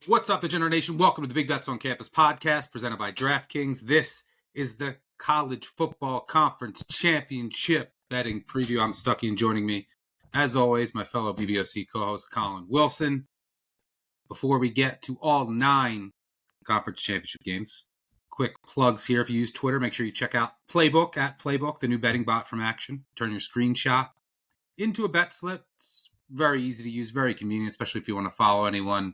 What's up, the Generation? Welcome to the Big Bets on Campus podcast presented by Draftkings. This is the College Football Conference Championship betting preview. I'm Stuckey, and joining me, as always, my fellow BBOC co-host Collin Wilson. Before we get to all 9 conference championship games, quick plugs here. If you use Twitter, make sure you check out Playbook at Playbook, the new betting bot from Action. Turn your screenshot into a bet slip. It's very easy to use, very convenient, especially if you want to follow anyone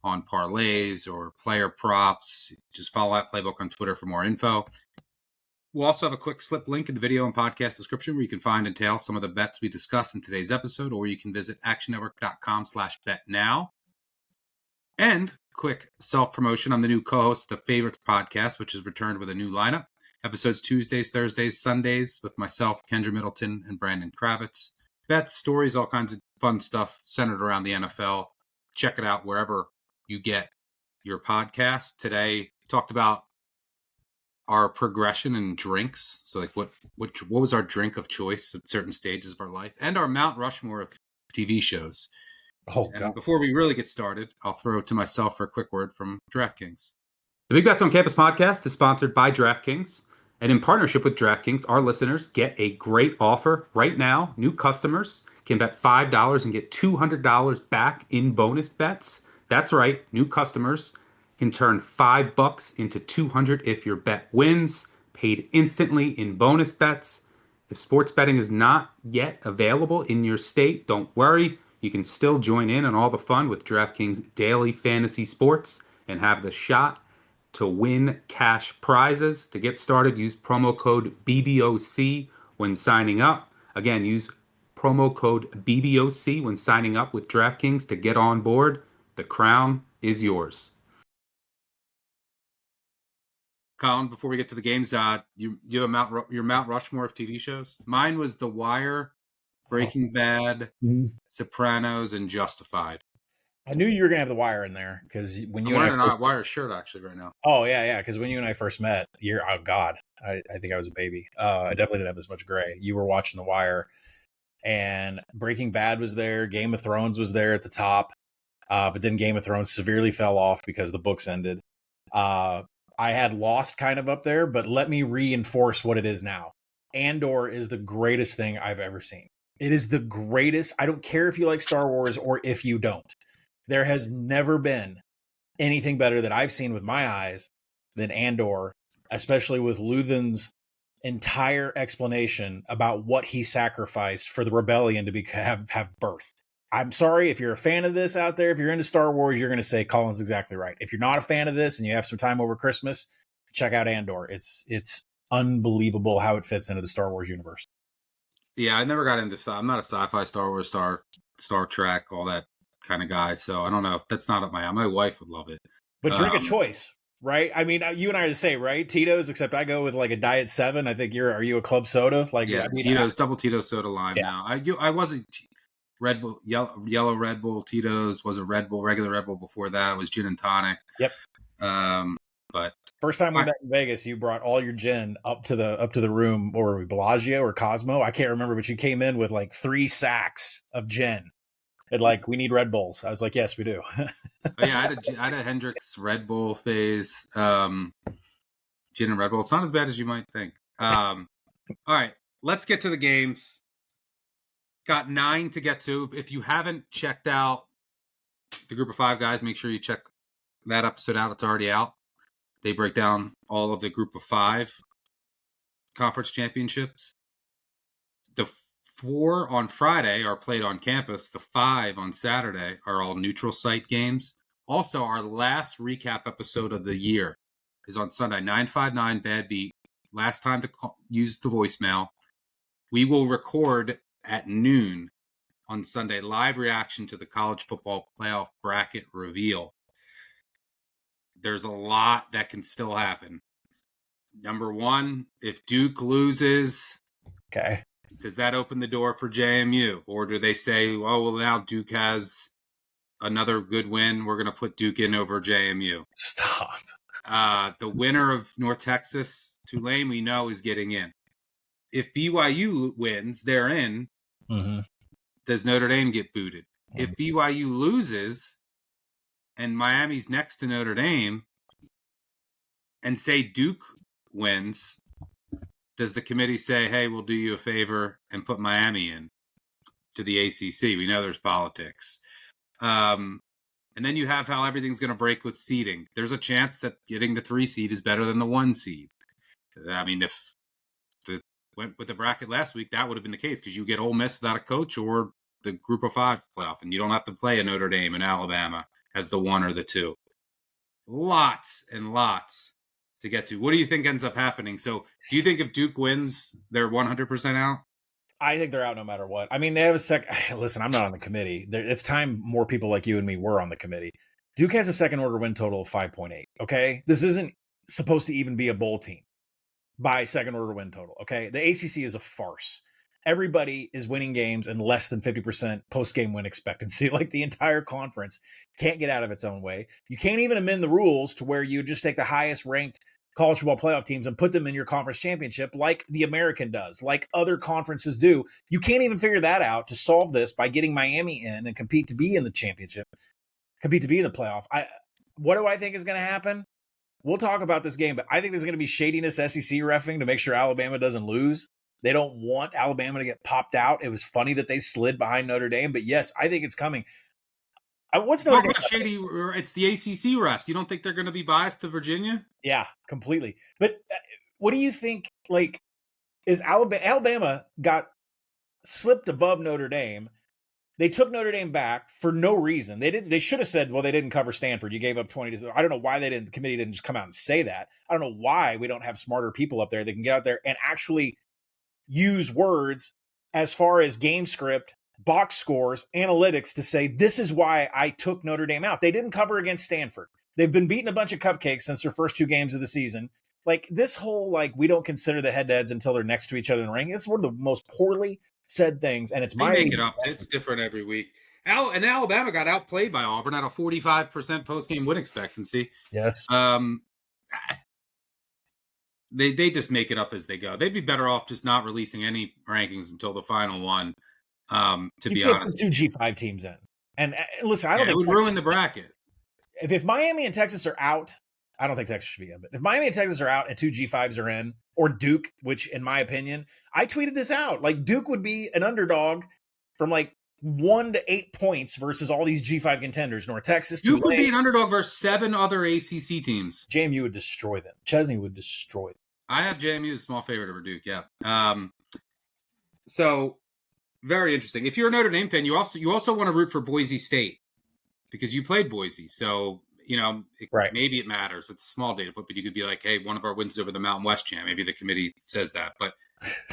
on parlays or player props. Just follow that Playbook on Twitter for more info. We'll also have a quick slip link in the video and podcast description where you can find and tail some of the bets we discuss in today's episode, or you can visit actionnetwork.com/betnow. And quick self-promotion. I'm the new co-host of the Favorites podcast, which has returned with a new lineup. Episodes Tuesdays, Thursdays, Sundays with myself, Kendra Middleton, and Brandon Kravitz. Bets, stories, all kinds of fun stuff centered around the NFL. Check it out wherever you get your podcast. Today, talked about our progression in drinks. So, like, what was our drink of choice at certain stages of our life, and our Mount Rushmore of TV shows. Oh, and God. Before we really get started, I'll throw it to myself for a quick word from DraftKings. The Big Bets on Campus podcast is sponsored by DraftKings. And in partnership with DraftKings, our listeners get a great offer right now. New customers can bet $5 and get $200 back in bonus bets. That's right. New customers can turn $5 into $200 if your bet wins, paid instantly in bonus bets. If sports betting is not yet available in your state, don't worry. You can still join in on all the fun with DraftKings Daily Fantasy Sports and have the shot to win cash prizes. To get started, use promo code BBOC when signing up. Again, use promo code BBOC when signing up with DraftKings to get on board. The crown is yours. Colin, before we get to the games, you have your Mount Rushmore of TV shows? Mine was The Wire, Breaking Bad, Sopranos, and Justified. I knew you were going to have The Wire in there because when you I'm and wearing I a Wire shirt actually right now. Oh, yeah. Because when you and I first met, oh, God, I think I was a baby. I definitely didn't have this much gray. You were watching The Wire, and Breaking Bad was there. Game of Thrones was there at the top. But then Game of Thrones severely fell off because the books ended. I had Lost kind of up there, but let me reinforce what it is now. Andor is the greatest thing I've ever seen. It is the greatest. I don't care if you like Star Wars or if you don't. There has never been anything better that I've seen with my eyes than Andor, especially with Luthen's entire explanation about what he sacrificed for the rebellion to have birth. I'm sorry if you're a fan of this out there. If you're into Star Wars, you're going to say Colin's exactly right. If you're not a fan of this and you have some time over Christmas, check out Andor. It's unbelievable how it fits into the Star Wars universe. Yeah, I never got into. I'm not a sci-fi, Star Wars, Star Trek, all that kind of guy. So I don't know if that's not up my alley. My wife would love it. But drink a choice, right? I mean, you and I are the same, right? Tito's, except I go with like a Diet 7. I think are you a club soda? Like, yeah, I mean, Tito's, double Tito's soda lime. Yeah. Now I wasn't Red Bull, yellow Red Bull. Tito's was a Red Bull, regular Red Bull. Before that was gin and tonic. Yep. But first time we met in Vegas, you brought all your gin up to the room, or were we Bellagio or Cosmo? I can't remember, but you came in with like 3 sacks of gin. And like, we need Red Bulls. I was like, yes, we do. Yeah, I had a Hendrix Red Bull phase. Gin and Red Bull. It's not as bad as you might think. All right, let's get to the games. Got 9 to get to. If you haven't checked out the Group of 5 guys, make sure you check that episode out. It's already out. They break down all of the Group of 5 conference championships. The 4 on Friday are played on campus. The 5 on Saturday are all neutral site games. Also, our last recap episode of the year is on Sunday, 959 Bad Beat. Last time to use the voicemail. We will record at noon on Sunday, live reaction to the college football playoff bracket reveal. There's a lot that can still happen. Number 1, if Duke loses, Okay. does that open the door for JMU? Or do they say, oh, well, now Duke has another good win. We're going to put Duke in over JMU. Stop. The winner of North Texas, Tulane, we know is getting in. If BYU wins, they're in. Mm-hmm. Does Notre Dame get booted? If BYU loses, and Miami's next to Notre Dame, and say Duke wins, does the committee say, hey, we'll do you a favor and put Miami in to the ACC? We know there's politics. And then you have how everything's going to break with seeding. There's a chance that getting the 3 seed is better than the 1 seed. I mean, if the went with the bracket last week, that would have been the case because you get Ole Miss without a coach or the Group of 5 playoff, and you don't have to play a Notre Dame and Alabama as the 1 or the 2. Lots and lots to get to. What do you think ends up happening? So do you think if Duke wins, they're 100% out? I think they're out no matter what. I mean, they have a listen, I'm not on the committee. It's time more people like you and me were on the committee. Duke has a second order win total of 5.8. Okay. This isn't supposed to even be a bowl team by second order win total. Okay. The ACC is a farce. Everybody is winning games and less than 50% post-game win expectancy. Like the entire conference can't get out of its own way. You can't even amend the rules to where you just take the highest ranked college football playoff teams and put them in your conference championship like the American does, like other conferences do. You can't even figure that out to solve this by getting Miami in and compete to be in the championship, compete to be in the playoff. What do I think is going to happen? We'll talk about this game, but I think there's going to be shadiness SEC reffing to make sure Alabama doesn't lose. They don't want Alabama to get popped out. It was funny that they slid behind Notre Dame, but yes, I think it's coming. What's Notre Talk Dame? about shady. It's the ACC refs. You don't think they're going to be biased to Virginia? Yeah, completely. But what do you think? Like, is Alabama got slipped above Notre Dame? They took Notre Dame back for no reason. They should have said, well, they didn't cover Stanford. You gave up 20 to. I don't know why the committee didn't just come out and say that. I don't know why we don't have smarter people up there that can get out there and actually use words as far as game script, box scores, analytics to say, this is why I took Notre Dame out. They didn't cover against Stanford. They've been beating a bunch of cupcakes since their first 2 games of the season. Like this whole, like, we don't consider the head-to-heads until they're next to each other in the ring. It's one of the most poorly said things. And it's They make it up. It's different every week. And Alabama got outplayed by Auburn at a 45% post-game win expectancy. Yes. They just make it up as they go. They'd be better off just not releasing any rankings until the final one. To be honest, 2 G5 teams in, and listen, I don't think it would ruin the bracket. If Miami and Texas are out, I don't think Texas should be in. But if Miami and Texas are out and 2 G5s are in, or Duke, which in my opinion, I tweeted this out, like Duke would be an underdog from like 1 to 8 points versus all these G5 contenders. North Texas, Duke would be an underdog versus 7 other ACC teams. JMU would destroy them. Chesney would destroy them. I have JMU as a small favorite over Duke. Yeah. So very interesting. If you're a Notre Dame fan, you also want to root for Boise State because you played Boise. So maybe it matters. It's a small data point, but you could be like, hey, one of our wins over the Mountain West champ. Maybe the committee says that, but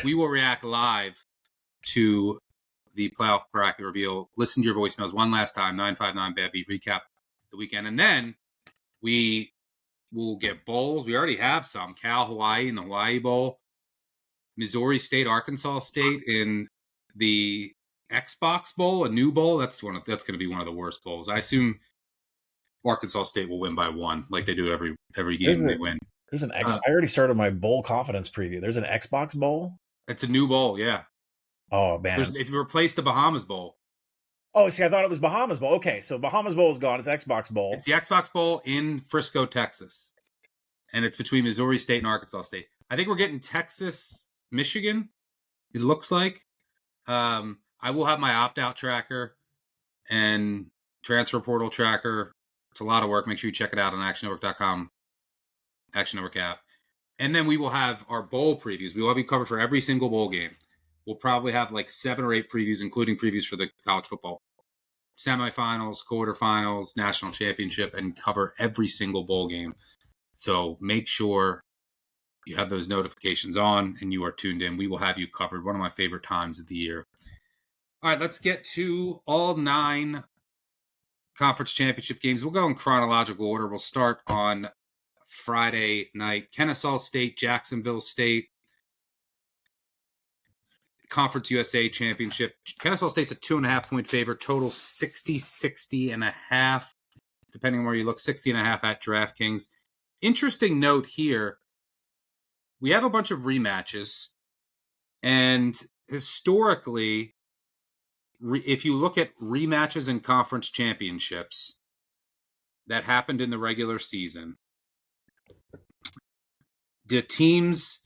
we will react live to the playoff bracket reveal. Listen to your voicemails one last time, 959-BAD-B, recap the weekend. And then we will get bowls. We already have some. Cal, Hawaii in the Hawaii Bowl. Missouri State, Arkansas State in the Xbox Bowl, a new bowl. That's going to be one of the worst bowls. I assume Arkansas State will win by 1, like they do every game they win. There's an I already started my bowl confidence preview. There's an Xbox Bowl. It's a new bowl, yeah. Oh man, it replaced the Bahamas Bowl. Oh, see, I thought it was Bahamas Bowl. Okay, so Bahamas Bowl is gone. It's Xbox Bowl. It's the Xbox Bowl in Frisco, Texas, and it's between Missouri State and Arkansas State. I think we're getting Texas, Michigan. It looks like. I will have my opt-out tracker and transfer portal tracker. It's a lot of work. Make sure you check it out on actionnetwork.com, Action Network app. And then we will have our bowl previews. We will have you covered for every single bowl game. We'll probably have like 7 or 8 previews, including previews for the college football semifinals, quarterfinals, national championship, and cover every single bowl game. So make sure you have those notifications on and you are tuned in. We will have you covered. One of my favorite times of the year. All right, let's get to all 9 conference championship games. We'll go in chronological order. We'll start on Friday night. Kennesaw State, Jacksonville State. Conference USA Championship. Kennesaw State's a 2.5-point favorite. Total 60.5, depending on where you look. 60.5 at DraftKings. Interesting note here. We have a bunch of rematches, and historically, if you look at rematches in conference championships, that happened in the regular season, the teams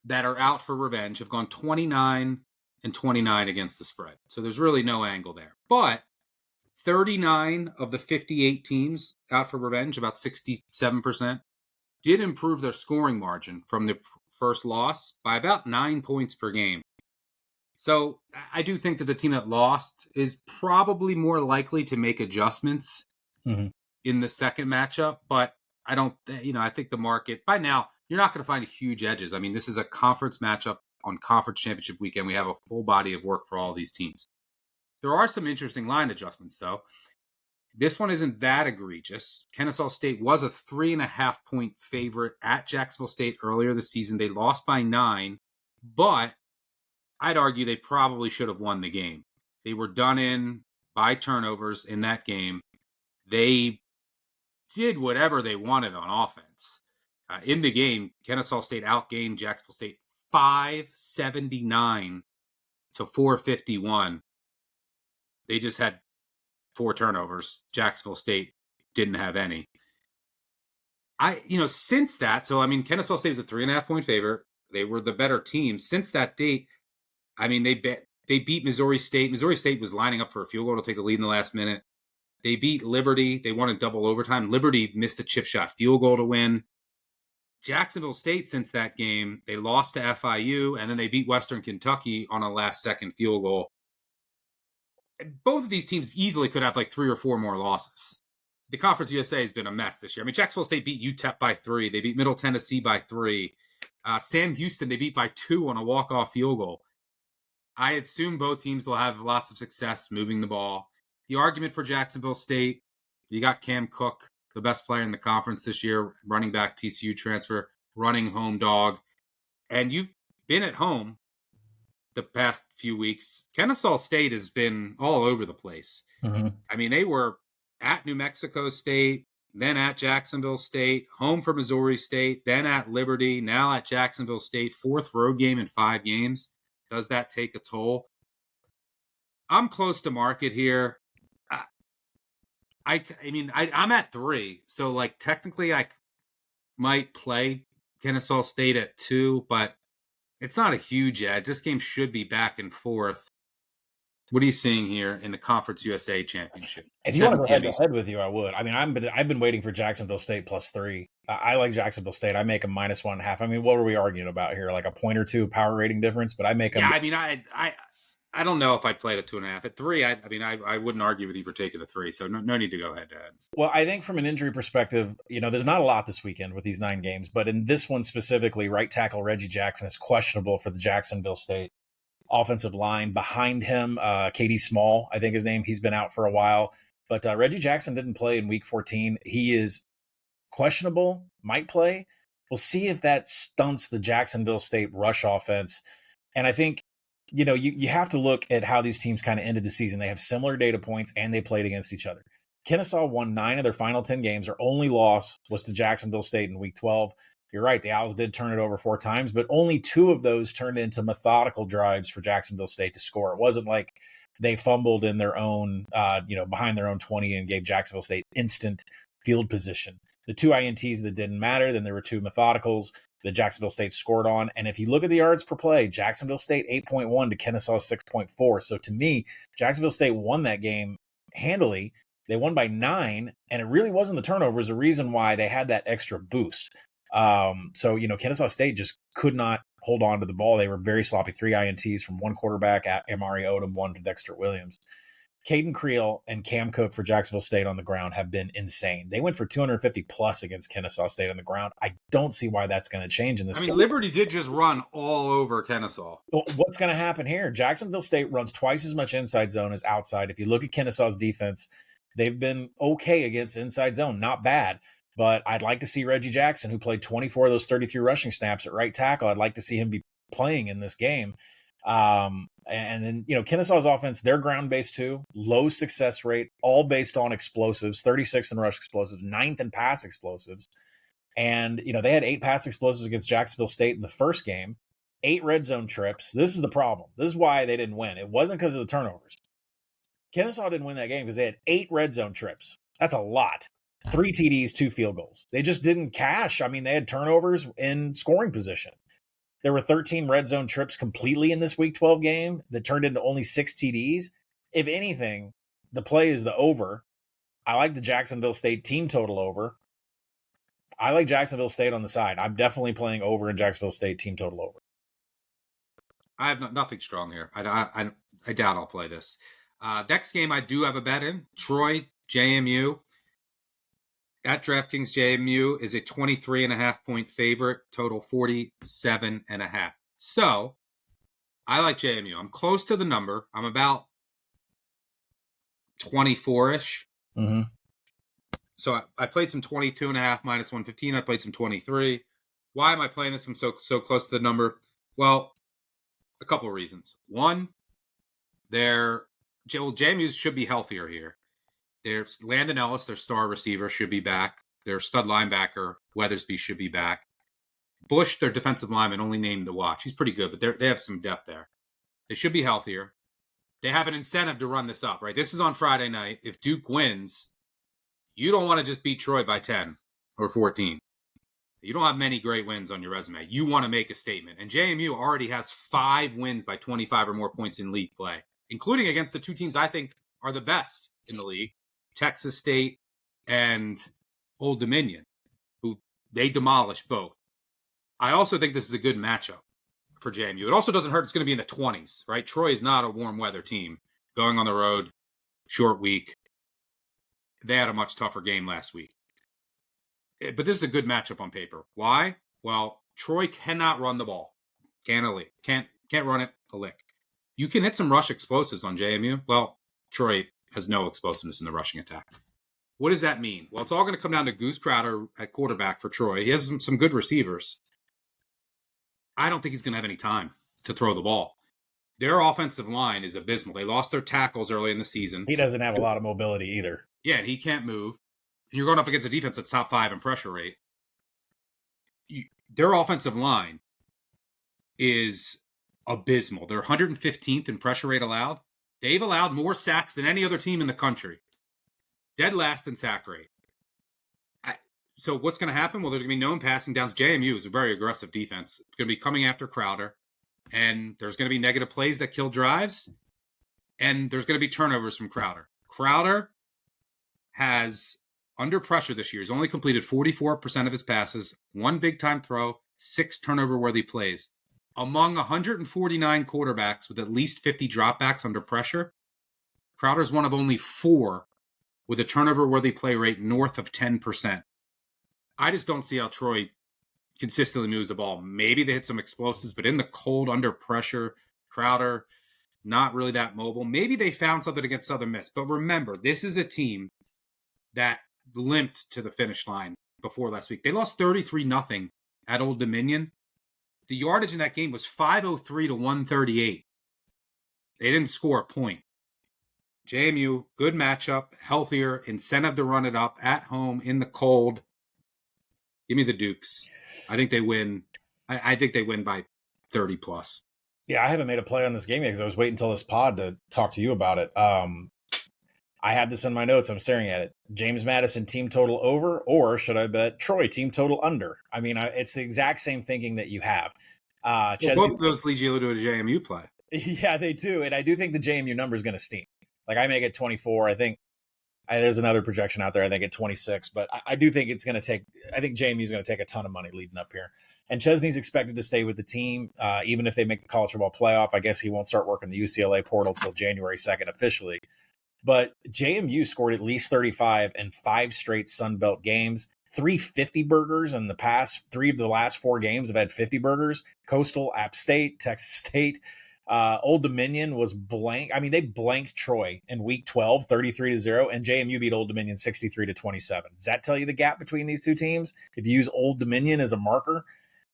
that are out for revenge have gone 29 and 29 against the spread. So there's really no angle there. But 39 of the 58 teams out for revenge, about 67%, did improve their scoring margin from the first loss by about 9 points per game. So I do think that the team that lost is probably more likely to make adjustments in the second matchup. But I don't, I think the market, by now, you're not going to find huge edges. I mean, this is a conference matchup on conference championship weekend. We have a full body of work for all these teams. There are some interesting line adjustments, though. This one isn't that egregious. Kennesaw State was a 3.5 point favorite at Jacksonville State earlier this season. They lost by 9, but I'd argue they probably should have won the game. They were done in by turnovers in that game. They did whatever they wanted on offense. In the game, Kennesaw State outgained Jacksonville State 579 to 451. They just had 4 turnovers. Jacksonville State didn't have any. Since that, so I mean, Kennesaw State was a 3.5 point favorite. They were the better team. Since that date, I mean, they beat Missouri State. Missouri State was lining up for a field goal to take the lead in the last minute. They beat Liberty. They won in double overtime. Liberty missed a chip shot field goal to win. Jacksonville State, since that game, they lost to FIU, and then they beat Western Kentucky on a last-second field goal. Both of these teams easily could have like 3 or 4 more losses. The Conference USA has been a mess this year. I mean, Jacksonville State beat UTEP by 3. They beat Middle Tennessee by 3. Sam Houston, they beat by 2 on a walk-off field goal. I assume both teams will have lots of success moving the ball. The argument for Jacksonville State, you got Cam Cook, the best player in the conference this year, running back, TCU transfer, running home dog. And you've been at home the past few weeks. Kennesaw State has been all over the place. I mean, they were at New Mexico State, then at Jacksonville State, home for Missouri State, then at Liberty, now at Jacksonville State, 4th road game in 5 games. Does that take a toll? I'm close to market here. I'm at 3. So, like, technically I might play Kennesaw State at 2, but it's not a huge edge. This game should be back and forth. What are you seeing here in the Conference USA Championship? If you want to go head-to-head with you, I would. I mean, I've been waiting for Jacksonville State +3. I like Jacksonville State. I make them -1.5. I mean, what were we arguing about here? Like a point or 2 power rating difference, but I make them. Yeah, I mean, I don't know if I'd play it at 2.5. At 3, I wouldn't argue with you for taking a 3. So no need to go head-to-head. Well, I think from an injury perspective, there's not a lot this weekend with these 9 games, but in this one specifically, right tackle Reggie Jackson is questionable for the Jacksonville State offensive line. Behind him, Katie Small, I think his name. He's been out for a while, but Reggie Jackson didn't play in Week 14. He is questionable, might play. We'll see if that stunts the Jacksonville State rush offense. And I think, you have to look at how these teams kind of ended the season. They have similar data points, and they played against each other. Kennesaw won 9 of their final 10 games. Their only loss was to Jacksonville State in Week 12. You're right, the Owls did turn it over 4 times, but only 2 of those turned into methodical drives for Jacksonville State to score. It wasn't like they fumbled in their own, behind their own 20 and gave Jacksonville State instant field position. The 2 INTs that didn't matter, then there were 2 methodicals that Jacksonville State scored on. And if you look at the yards per play, Jacksonville State 8.1 to Kennesaw 6.4. So to me, Jacksonville State won that game handily. They won by 9, and it really wasn't the turnovers the reason why they had that extra boost. Kennesaw State just could not hold on to the ball. They were very sloppy. 3 INTs from 1 quarterback, at Amari Odom, 1 to Dexter Williams. Caden Creel and Cam Cook for Jacksonville State on the ground have been insane. They went for 250 plus against Kennesaw State on the ground. I don't see why that's going to change in this game. Liberty did just run all over Kennesaw. Well, what's going to happen here? Jacksonville State runs twice as much inside zone as outside. If you look at Kennesaw's defense, they've been okay against inside zone, not bad. But I'd like to see Reggie Jackson, who played 24 of those 33 rushing snaps at right tackle. I'd like to see him be playing in this game. And then, Kennesaw's offense, they're ground-based too, low success rate, all based on explosives, 36 in rush explosives, 9th in pass explosives. And, they had 8 pass explosives against Jacksonville State in the first game, 8 red zone trips. This is the problem. This is why they didn't win. It wasn't because of the turnovers. Kennesaw didn't win that game because they had 8 red zone trips. That's a lot. 3 TDs, 2 field goals. They just didn't cash. I mean, they had turnovers in scoring position. There were 13 red zone trips completely in this Week 12 game that turned into only 6 TDs. If anything, the play is the over. I like the Jacksonville State team total over. I like Jacksonville State on the side. I'm definitely playing over in Jacksonville State team total over. I have nothing strong here. I doubt I'll play this. Next game I do have a bet in. Troy, JMU. At DraftKings, JMU is a 23.5 point favorite, total 47.5. So I like JMU. I'm close to the number. I'm about 24-ish. Mm-hmm. So I played some 22.5 minus 115. I played some 23. Why am I playing this? I'm so close to the number. Well, a couple of reasons. One, JMU should be healthier here. There's Landon Ellis, their star receiver, should be back. Their stud linebacker, Weathersby, should be back. Bush, their defensive lineman, only named to watch. He's pretty good, but they have some depth there. They should be healthier. They have an incentive to run this up, right? This is on Friday night. If Duke wins, you don't want to just beat Troy by 10 or 14. You don't have many great wins on your resume. You want to make a statement. And JMU already has 5 wins by 25 or more points in league play, including against the 2 teams I think are the best in the league. Texas State and Old Dominion, who they demolished both. I also think this is a good matchup for JMU. It also doesn't hurt. It's going to be in the 20s, right? Troy is not a warm weather team going on the road, short week. They had a much tougher game last week. But this is a good matchup on paper. Why? Well, Troy cannot run the ball. Can't run it a lick. You can hit some rush explosives on JMU. Well, Troy has no explosiveness in the rushing attack. What does that mean? Well, it's all going to come down to Goose Crowder at quarterback for Troy. He has some good receivers. I don't think he's going to have any time to throw the ball. Their offensive line is abysmal. They lost their tackles early in the season. He doesn't have a lot of mobility either. Yeah, and he can't move. And you're going up against a defense that's top 5 in pressure rate. Their offensive line is abysmal. They're 115th in pressure rate allowed. They've allowed more sacks than any other team in the country. Dead last in sack rate. So what's going to happen? Well, there's going to be no passing downs. JMU is a very aggressive defense. It's going to be coming after Crowder. And there's going to be negative plays that kill drives. And there's going to be turnovers from Crowder. Crowder has, under pressure this year, he's only completed 44% of his passes, 1 big-time throw, 6 turnover-worthy plays. Among 149 quarterbacks with at least 50 dropbacks under pressure, Crowder's one of only 4 with a turnover-worthy play rate north of 10%. I just don't see how Troy consistently moves the ball. Maybe they hit some explosives, but in the cold, under pressure, Crowder, not really that mobile. Maybe they found something against Southern Miss. But remember, this is a team that limped to the finish line before last week. They lost 33-0 at Old Dominion. The yardage in that game was 503 to 138. They didn't score a point. JMU, good matchup, healthier, incentive to run it up at home in the cold. Give me the Dukes. I think they win. I think they win by 30 plus. Yeah, I haven't made a play on this game yet because I was waiting until this pod to talk to you about it. I had this in my notes. I'm staring at it. James Madison team total over, or should I bet Troy team total under? I mean, it's the exact same thinking that you have. Both of those lead you to a JMU play. Yeah, they do. And I do think the JMU number is going to steam. Like, I make it 24. I think there's another projection out there. I think at 26. But I do think it's going to take – I think JMU is going to take a ton of money leading up here. And Chesney's expected to stay with the team, even if they make the college football playoff. I guess he won't start working the UCLA portal till January 2nd officially. But JMU scored at least 35 in 5 straight Sun Belt games. 3 50 burgers in the past 3 of the last 4 games have had 50 burgers. Coastal, App State, Texas State. Old Dominion was blank. I mean, they blanked Troy in week 12, 33-0, and JMU beat Old Dominion 63-27. Does that tell you the gap between these two teams? If you use Old Dominion as a marker,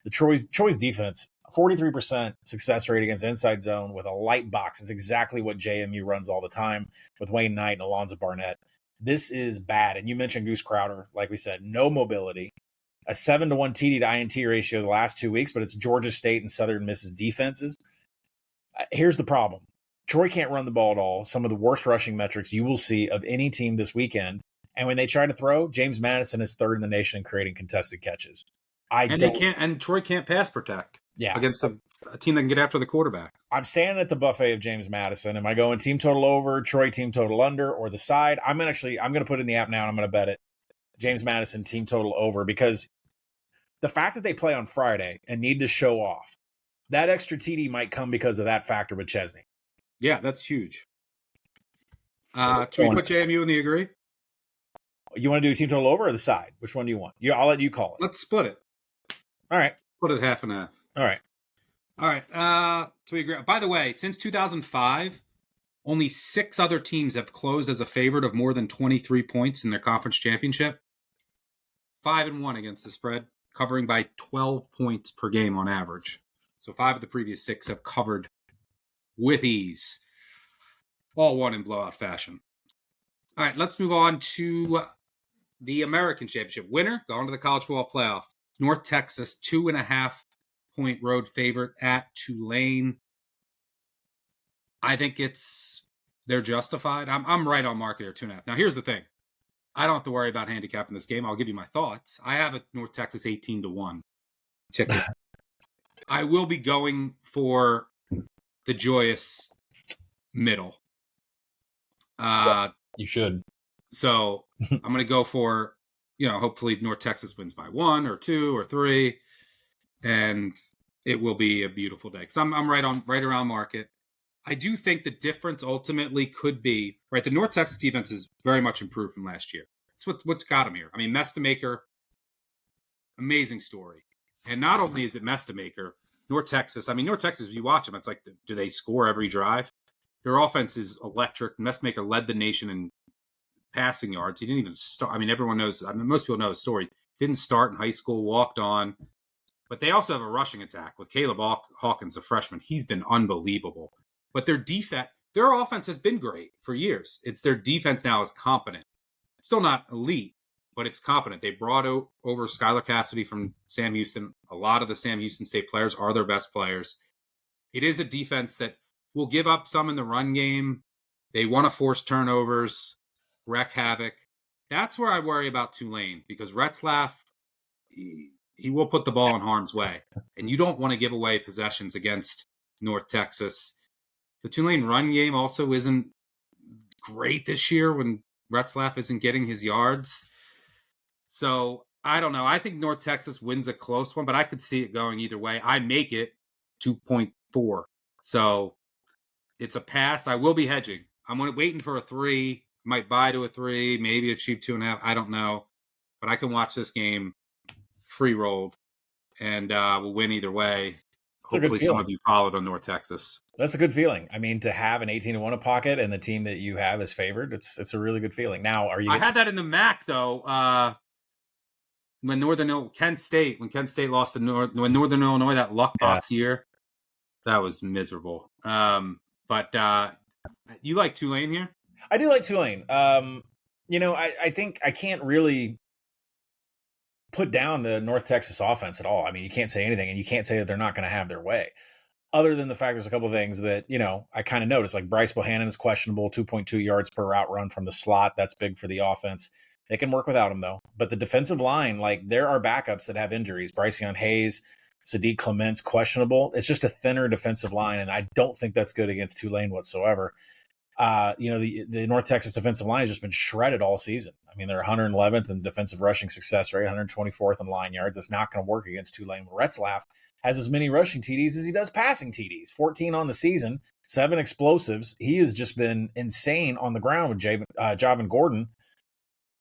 the Troy's defense, 43% success rate against inside zone with a light box is exactly what JMU runs all the time with Wayne Knight and Alonzo Barnett. This is bad. And you mentioned Goose Crowder, like we said, no mobility, a 7-to-1 TD to INT ratio the last 2 weeks, but it's Georgia State and Southern Miss's defenses. Here's the problem. Troy can't run the ball at all. Some of the worst rushing metrics you will see of any team this weekend. And when they try to throw, James Madison is third in the nation in creating contested catches. And Troy can't pass protect against a team that can get after the quarterback. I'm standing at the buffet of James Madison. Am I going team total over, Troy team total under, or the side? I'm going to put it in the app now and I'm going to bet it. James Madison team total over, because the fact that they play on Friday and need to show off, that extra TD might come because of that factor with Chesney. Yeah, that's huge. Should we put JMU in the agree? You want to do team total over or the side? Which one do you want? I'll let you call it. Let's split it. All right. Split it half and half. All right. So we agree. By the way, since 2005, only 6 other teams have closed as a favorite of more than 23 points in their conference championship. 5-1 against the spread, covering by 12 points per game on average. So 5 of the previous 6 have covered with ease. All won in blowout fashion. All right, let's move on to the American Championship. Winner, going to the college football playoff. North Texas, 2.5-point road favorite at Tulane. I think they're justified. I'm right on market here, 2.5. Now, here's the thing. I don't have to worry about handicapping this game. I'll give you my thoughts. I have a North Texas 18-1 ticket. I will be going for the joyous middle. You should. So I'm going to go for, hopefully North Texas wins by 1 or 2 or 3, and it will be a beautiful day. Because I'm right around market. I do think the difference ultimately could be, right, the North Texas defense is very much improved from last year. It's what's got him here. I mean, Mestamaker, amazing story. And not only is it Mestamaker, North Texas, if you watch them, it's like, do they score every drive? Their offense is electric. Mestamaker led the nation in passing yards. He didn't even start. I mean, everyone knows, most people know the story. Didn't start in high school, walked on. But they also have a rushing attack with Caleb Hawkins, a freshman. He's been unbelievable. But their offense has been great for years. It's their defense now is competent. Still not elite, but it's competent. They brought over Skylar Cassidy from Sam Houston. A lot of the Sam Houston State players are their best players. It is a defense that will give up some in the run game. They want to force turnovers, wreak havoc. That's where I worry about Tulane, because Retzlaff, he will put the ball in harm's way. And you don't want to give away possessions against North Texas. The Tulane run game also isn't great this year when Retzlaff isn't getting his yards. So, I don't know. I think North Texas wins a close one, but I could see it going either way. I make it 2.4. So, it's a pass. I will be hedging. I'm waiting for a 3. Might buy to a 3, maybe a cheap 2.5. I don't know. But I can watch this game free rolled, and we'll win either way. Hopefully some of you followed on North Texas. That's a good feeling. I mean, to have an 18-1 a pocket and the team that you have is favored, it's a really good feeling. Now, I had that in the MAC though. When Kent State lost to when Northern Illinois, that luck box year, that was miserable. But you like Tulane here? I do like Tulane. I think I can't really put down the North Texas offense at all. I mean, you can't say anything, and you can't say that they're not going to have their way. Other than the fact there's a couple of things that, I kind of noticed, like Bryce Bohannon is questionable, 2.2 yards per route run from the slot. That's big for the offense. They can work without him, though. But the defensive line, like, there are backups that have injuries. Bryceon Hayes, Sadiq Clements, questionable. It's just a thinner defensive line, and I don't think that's good against Tulane whatsoever. The North Texas defensive line has just been shredded all season. I mean, they're 111th in defensive rushing success rate, 124th in line yards. It's not going to work against Tulane. Retzlaff has as many rushing TDs as he does passing TDs. 14 on the season, 7 explosives. He has just been insane on the ground with Javon Gordon.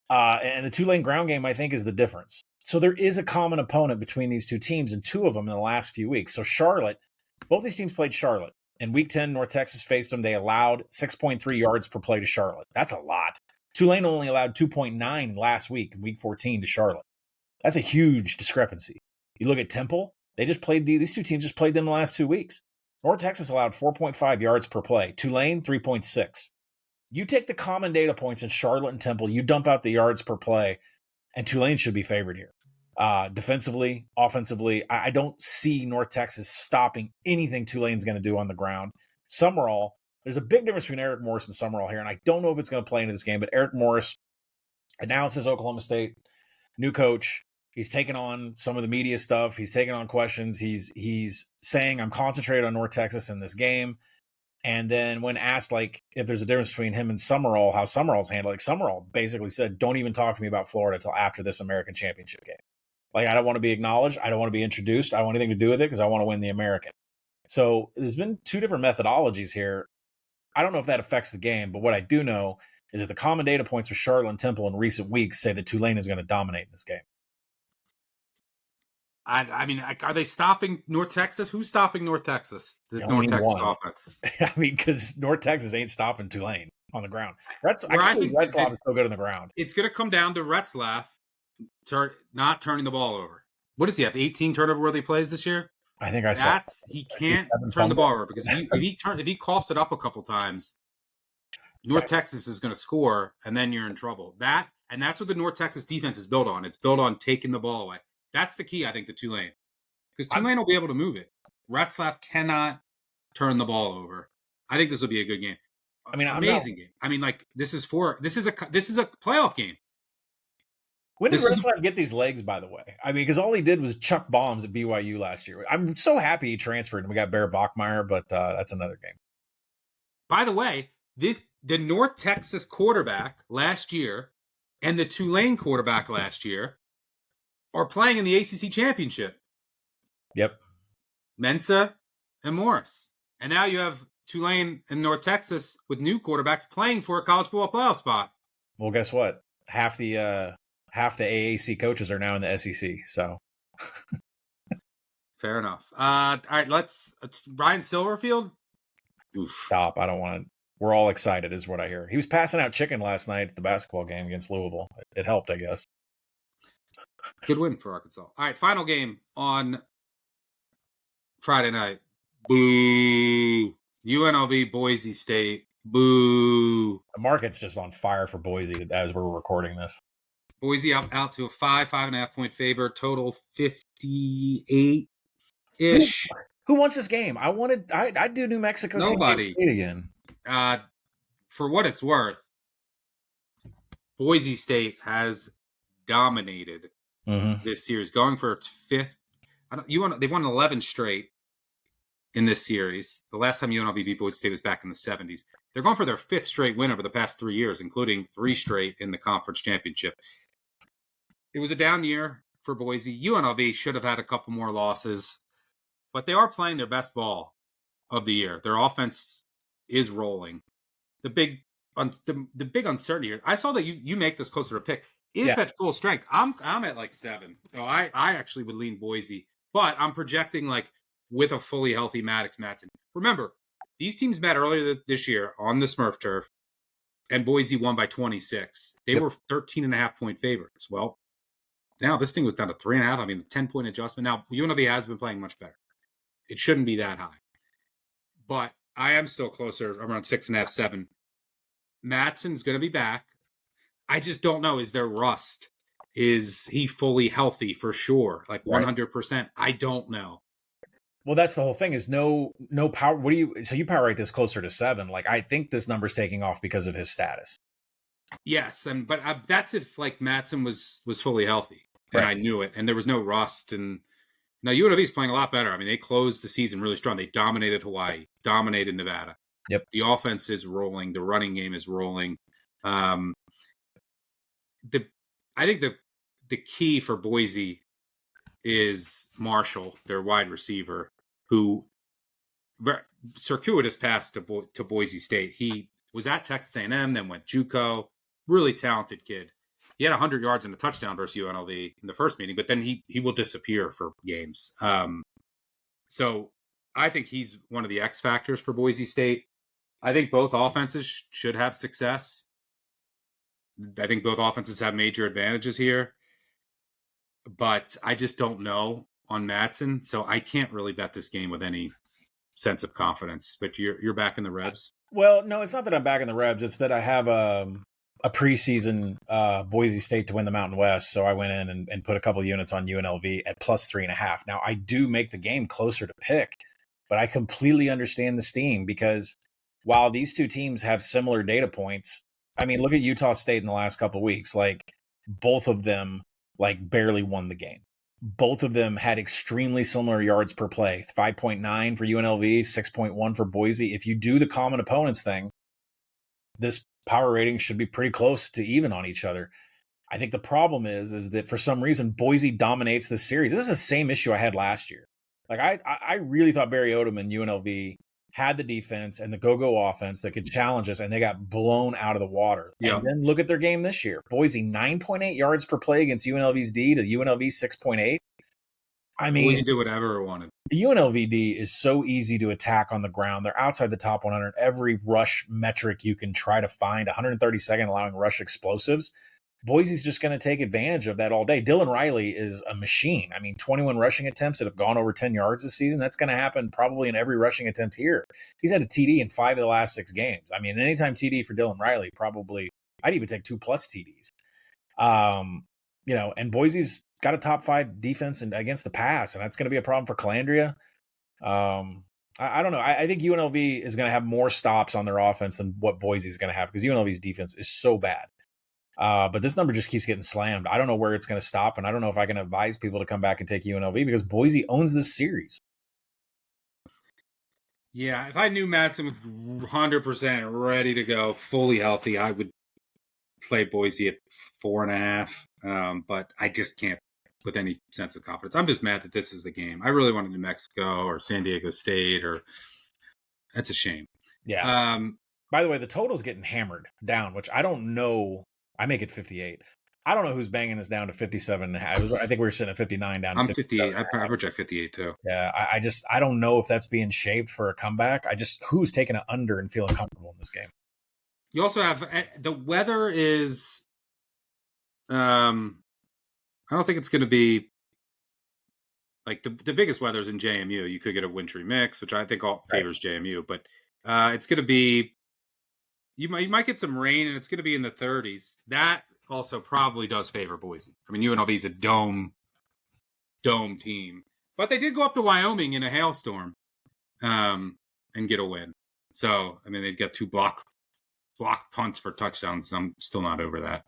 And the Tulane ground game, I think, is the difference. So there is a common opponent between these two teams, and 2 of them in the last few weeks. So Charlotte, both these teams played Charlotte. In Week 10, North Texas faced them. They allowed 6.3 yards per play to Charlotte. That's a lot. Tulane only allowed 2.9 last week, in Week 14, to Charlotte. That's a huge discrepancy. You look at Temple, these two teams just played them the last 2 weeks. North Texas allowed 4.5 yards per play. Tulane, 3.6. You take the common data points in Charlotte and Temple, you dump out the yards per play, and Tulane should be favored here. Defensively, offensively, I don't see North Texas stopping anything Tulane's going to do on the ground. Summerall, there's a big difference between Eric Morris and Summerall here, and I don't know if it's going to play into this game, but Eric Morris And now it says Oklahoma State, new coach. He's taking on some of the media stuff. He's taking on questions. He's saying, I'm concentrated on North Texas in this game. And then when asked, like, if there's a difference between him and Summerall, how Summerall's handled, like, Summerall basically said, don't even talk to me about Florida until after this American championship game. Like, I don't want to be acknowledged. I don't want to be introduced. I don't want anything to do with it because I want to win the American. So there's been two different methodologies here. I don't know if that affects the game, but what I do know is that the common data points for Charlotte and Temple in recent weeks say that Tulane is going to dominate in this game. I mean, are they stopping North Texas? Who's stopping North Texas? The North Texas offense. I mean, because North Texas ain't stopping Tulane on the ground. I think Retzlaff is so good on the ground. It's going to come down to Retzlaff not turning the ball over. What does he have? 18 turnover-worthy plays this year? I think I saw. He can't turn the ball over because if he coughs it up a couple times, North Texas is going to score, and then you're in trouble. That's what the North Texas defense is built on. It's built on taking the ball away. That's the key, I think, to Tulane. Because Tulane will be able to move it. Retzlaff cannot turn the ball over. I think this will be a good game. I mean, amazing game. I mean, like this is a playoff game. When did Retzlaff get these legs, by the way? I mean, because all he did was chuck bombs at BYU last year. I'm so happy he transferred and we got Bear Bachmeier, but that's another game. By the way, the North Texas quarterback last year and the Tulane quarterback last year are playing in the ACC championship. Yep. Mensah and Morris. And now you have Tulane and North Texas with new quarterbacks playing for a college football playoff spot. Well, guess what? Half the AAC coaches are now in the SEC. So fair enough. All right, let's Ryan Silverfield. Oof. Stop. I don't want to. We're all excited is what I hear. He was passing out chicken last night at the basketball game against Louisville. It helped, I guess. Good win for Arkansas. All right, final game on Friday night. Boo. UNLV, Boise State. Boo. The market's just on fire for Boise as we're recording this. Boise out to a 5.5 point favor. Total 58-ish. Who wants this game? I'd do New Mexico Nobody. State again. For what it's worth, Boise State has dominated this series, going for its fifth. They won 11 straight in this series. The last time UNLV beat Boise State was back in the 70s. They're going for their fifth straight win over the past 3 years, including 3 straight in the conference championship. It was a down year for Boise. UNLV should have had a couple more losses, but they are playing their best ball of the year. Their offense is rolling. The big uncertainty here. I saw that you make this closer to pick. If at full strength, I'm at like 7. So I actually would lean Boise, but I'm projecting like with a fully healthy Maddox Matson. Remember, these teams met earlier this year on the Smurf turf, and Boise won by 26. They were 13.5 point favorites. Well, now this thing was down to 3.5. I mean, the 10-point adjustment. Now UNLV has been playing much better. It shouldn't be that high, but I am still closer, around 6.5, 7. Matson's going to be back. I just don't know. Is there rust? Is he fully healthy for sure? Like 100%? I don't know. Well, that's the whole thing is no power. So you power rate this closer to 7. Like, I think this number's taking off because of his status. Yes. But that's if like Matson was fully healthy and I knew it and there was no rust. And now UNLV's playing a lot better. I mean, they closed the season really strong. They dominated Hawaii, dominated Nevada. Yep. The offense is rolling. The running game is rolling. I think the key for Boise is Marshall, their wide receiver, who circuitous pass to Boise State. He was at Texas A&M, then went JUCO. Really talented kid. He had 100 yards and a touchdown versus UNLV in the first meeting, but then he will disappear for games. So I think he's one of the X factors for Boise State. I think both offenses should have success. I think both offenses have major advantages here. But I just don't know on Matson, so I can't really bet this game with any sense of confidence. But you're back in the Rebs? Well, no, it's not that I'm back in the Rebs. It's that I have a preseason Boise State to win the Mountain West, so I went in and put a couple units on UNLV at plus 3.5. Now, I do make the game closer to pick, but I completely understand the steam because while these two teams have similar data points, I mean, look at Utah State in the last couple of weeks. Like, both of them, like, barely won the game. Both of them had extremely similar yards per play, 5.9 for UNLV, 6.1 for Boise. If you do the common opponents thing, this power rating should be pretty close to even on each other. I think the problem is that for some reason Boise dominates this series. This is the same issue I had last year. Like, I really thought Barry Odom and UNLV had the defense and the go-go offense that could challenge us, and they got blown out of the water. Yeah. And then look at their game this year. Boise 9.8 yards per play against UNLV's D to UNLV 6.8. I mean, Boise do whatever it wanted. The UNLV D is so easy to attack on the ground. They're outside the top 100. Every rush metric you can try to find, 132nd allowing rush explosives. Boise's just going to take advantage of that all day. Dylan Riley is a machine. I mean, 21 rushing attempts that have gone over 10 yards this season. That's going to happen probably in every rushing attempt here. He's had a TD in 5 of the last 6 games. I mean, anytime TD for Dylan Riley, probably I'd even take 2+ TDs. And Boise's got a top 5 defense against the pass, and that's going to be a problem for Calandria. I don't know. I think UNLV is going to have more stops on their offense than what Boise's going to have because UNLV's defense is so bad. But this number just keeps getting slammed. I don't know where it's going to stop, and I don't know if I can advise people to come back and take UNLV because Boise owns this series. Yeah, if I knew Madsen was 100% ready to go, fully healthy, I would play Boise at 4.5. But I just can't with any sense of confidence. I'm just mad that this is the game. I really wanted New Mexico or San Diego State, or that's a shame. Yeah. By the way, the total's getting hammered down, which I don't know. I make it 58. I don't know who's banging this down to 57. I think we were sitting at 59 down to 58. I project 58 too. Yeah, I don't know if that's being shaped for a comeback. Who's taking an under and feeling comfortable in this game? You also have the weather is. I don't think it's going to be like the biggest weather is in JMU. You could get a wintry mix, which I think all favors JMU, but it's going to be. You might get some rain, and it's going to be in the 30s. That also probably does favor Boise. I mean, UNLV is a dome team, but they did go up to Wyoming in a hailstorm, and get a win. So, I mean, they've got 2 block punts for touchdowns. I'm still not over that.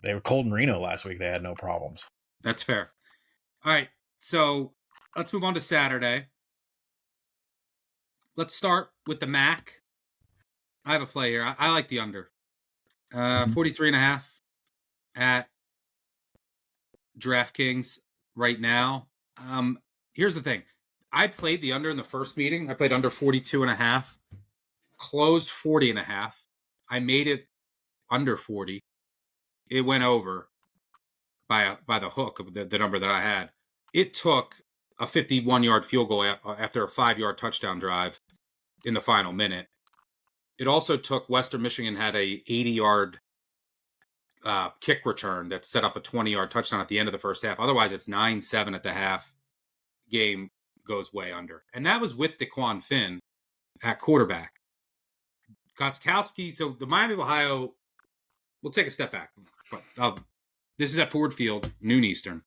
They were cold in Reno last week. They had no problems. That's fair. All right, so let's move on to Saturday. Let's start with the MAC. I have a play here. I like the under. 43.5 at DraftKings right now. Here's the thing. I played the under in the first meeting. I played under 42.5. Closed 40.5. I made it under 40. It went over by the hook of the number that I had. It took a 51-yard field goal after a 5-yard touchdown drive in the final minute. It also took Western Michigan had a 80-yard kick return that set up a 20-yard touchdown at the end of the first half. Otherwise, it's 9-7 at the half. Game goes way under. And that was with DeQuan Finn at quarterback. Gostkowski, so the Miami of Ohio, we'll take a step back. But this is at Ford Field, noon Eastern.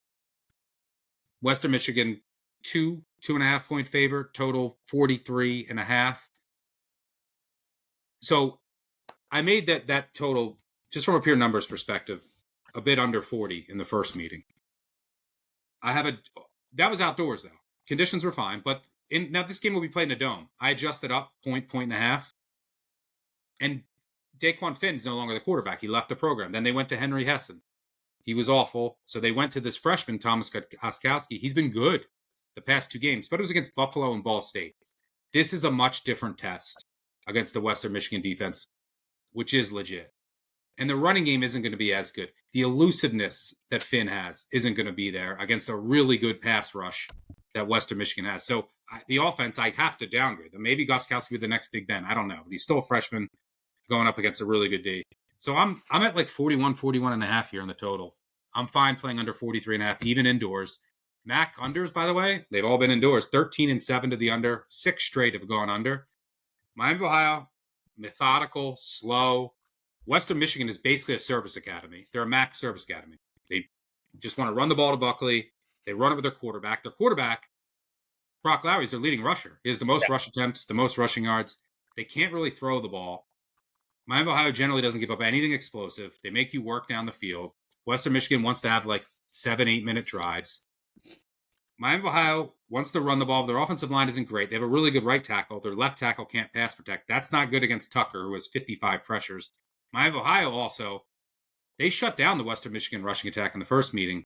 Western Michigan, 2.5 point favorite, total 43.5. So I made that total, just from a pure numbers perspective, a bit under 40 in the first meeting. That was outdoors though. Conditions were fine, but now this game will be played in a dome. I adjusted up point and a half. And Daquan Finn's no longer the quarterback. He left the program. Then they went to Henry Hessen. He was awful. So they went to this freshman, Thomas Gostkowski. He's been good the past 2 games, but it was against Buffalo and Ball State. This is a much different test against the Western Michigan defense, which is legit. And the running game isn't going to be as good. The elusiveness that Finn has isn't going to be there against a really good pass rush that Western Michigan has. So the offense, I have to downgrade them. Maybe Gostkowski be the next Big Ben. I don't know. But he's still a freshman going up against a really good D. So I'm at like 41.5 here in the total. I'm fine playing under 43.5, even indoors. MAC unders, by the way, they've all been indoors. 13-7 to the under. 6 straight have gone under. Miami of Ohio, methodical, slow. Western Michigan is basically a service academy. They're a MAC service academy. They just want to run the ball to Buckley. They run it with their quarterback. Their quarterback, Brock Lowry, is their leading rusher. He has the most rush attempts, the most rushing yards. They can't really throw the ball. Miami of Ohio generally doesn't give up anything explosive. They make you work down the field. Western Michigan wants to have like 7-8 minute drives. Miami of Ohio wants to run the ball. Their offensive line isn't great. They have a really good right tackle. Their left tackle can't pass protect. That's not good against Tucker, who has 55 pressures. Miami of Ohio also, they shut down the Western Michigan rushing attack in the first meeting.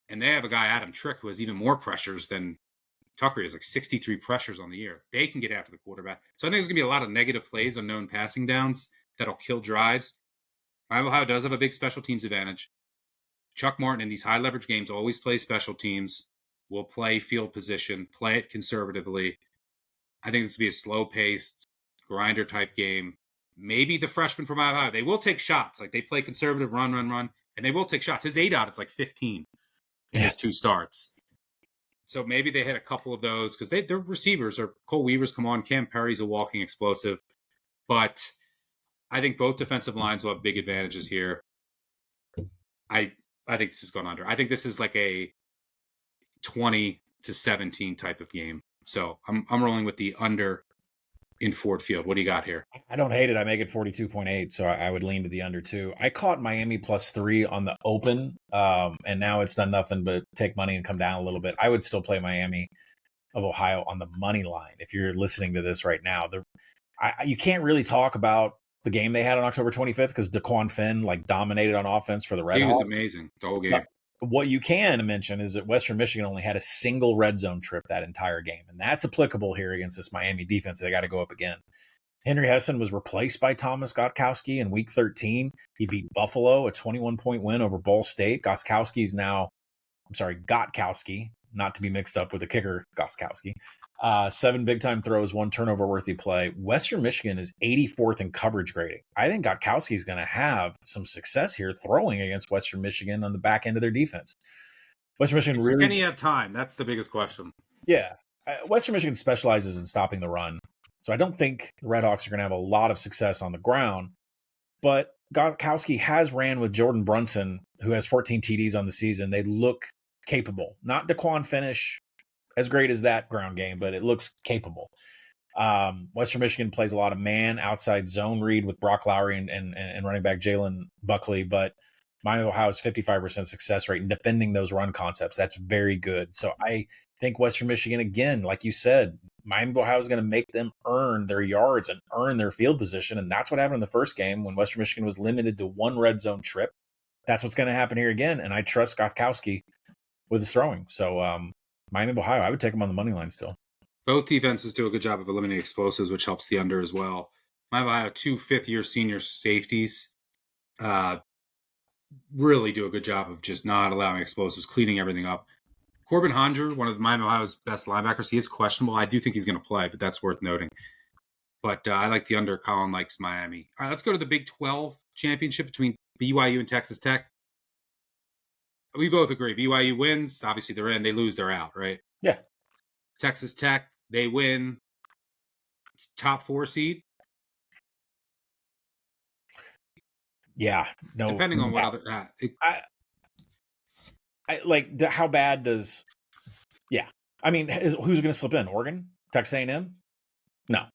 And they have a guy, Adam Trick, who has even more pressures than Tucker. He has like 63 pressures on the year. They can get after the quarterback. So I think there's going to be a lot of negative plays on known passing downs that'll kill drives. Miami of Ohio does have a big special teams advantage. Chuck Martin in these high leverage games always plays special teams, will play field position, play it conservatively. I think this will be a slow paced grinder type game. Maybe the freshman from Miami of Ohio, they will take shots. Like they play conservative run, and they will take shots. His ADOT is like 15 in his 2 starts. So maybe they hit a couple of those because their receivers are Cole Weaver's come on. Cam Perry's a walking explosive. But I think both defensive lines will have big advantages here. I think this is going under. I think this is like a 20-17 type of game. So I'm rolling with the under in Ford Field. What do you got here? I don't hate it. I make it 42.8, so I would lean to the under 2. I caught Miami +3 on the open, and now it's done nothing but take money and come down a little bit. I would still play Miami of Ohio on the money line. If you're listening to this right now, you can't really talk about the game they had on October 25th because DeQuan Finn like dominated on offense for the Red Hawks. He was amazing the whole game. What you can mention is that Western Michigan only had a single red zone trip that entire game, and that's applicable here against this Miami defense. They got to go up again. Henry Hessen was replaced by Thomas Gotkowski in Week 13. He beat Buffalo, a 21-point win over Ball State. Gotkowski, not to be mixed up with the kicker Gotkowski. 7 big-time throws, 1 turnover-worthy play. Western Michigan is 84th in coverage grading. I think Gotkowski is going to have some success here throwing against Western Michigan on the back end of their defense. Western Michigan really... Can he have time? That's the biggest question. Yeah. Western Michigan specializes in stopping the run. So I don't think the Red Hawks are going to have a lot of success on the ground. But Gotkowski has ran with Jordan Brunson, who has 14 TDs on the season. They look capable. Not DeQuan Finish as great as that ground game, but it looks capable. Western Michigan plays a lot of man outside zone read with Brock Lowry and running back Jalen Buckley, but Miami of Ohio has 55% success rate in defending those run concepts. That's very good. So I think Western Michigan, again, like you said, Miami of Ohio is going to make them earn their yards and earn their field position. And that's what happened in the first game when Western Michigan was limited to 1 red zone trip. That's what's going to happen here again. And I trust Gotkowski with his throwing. So Miami of Ohio, I would take them on the money line still. Both defenses do a good job of eliminating explosives, which helps the under as well. Miami of Ohio, 2 fifth-year senior safeties really do a good job of just not allowing explosives, cleaning everything up. Corbin Hondra, one of Miami of Ohio's best linebackers, he is questionable. I do think he's going to play, but that's worth noting. But I like the under. Colin likes Miami. All right, let's go to the Big 12 championship between BYU and Texas Tech. We both agree. BYU wins. Obviously, they're in. They lose, they're out, right? Yeah. Texas Tech, they win. Top 4 seed. Yeah. No. Depending on what other... I like how bad does... Yeah. I mean, who's going to slip in? Oregon? Texas A&M? No.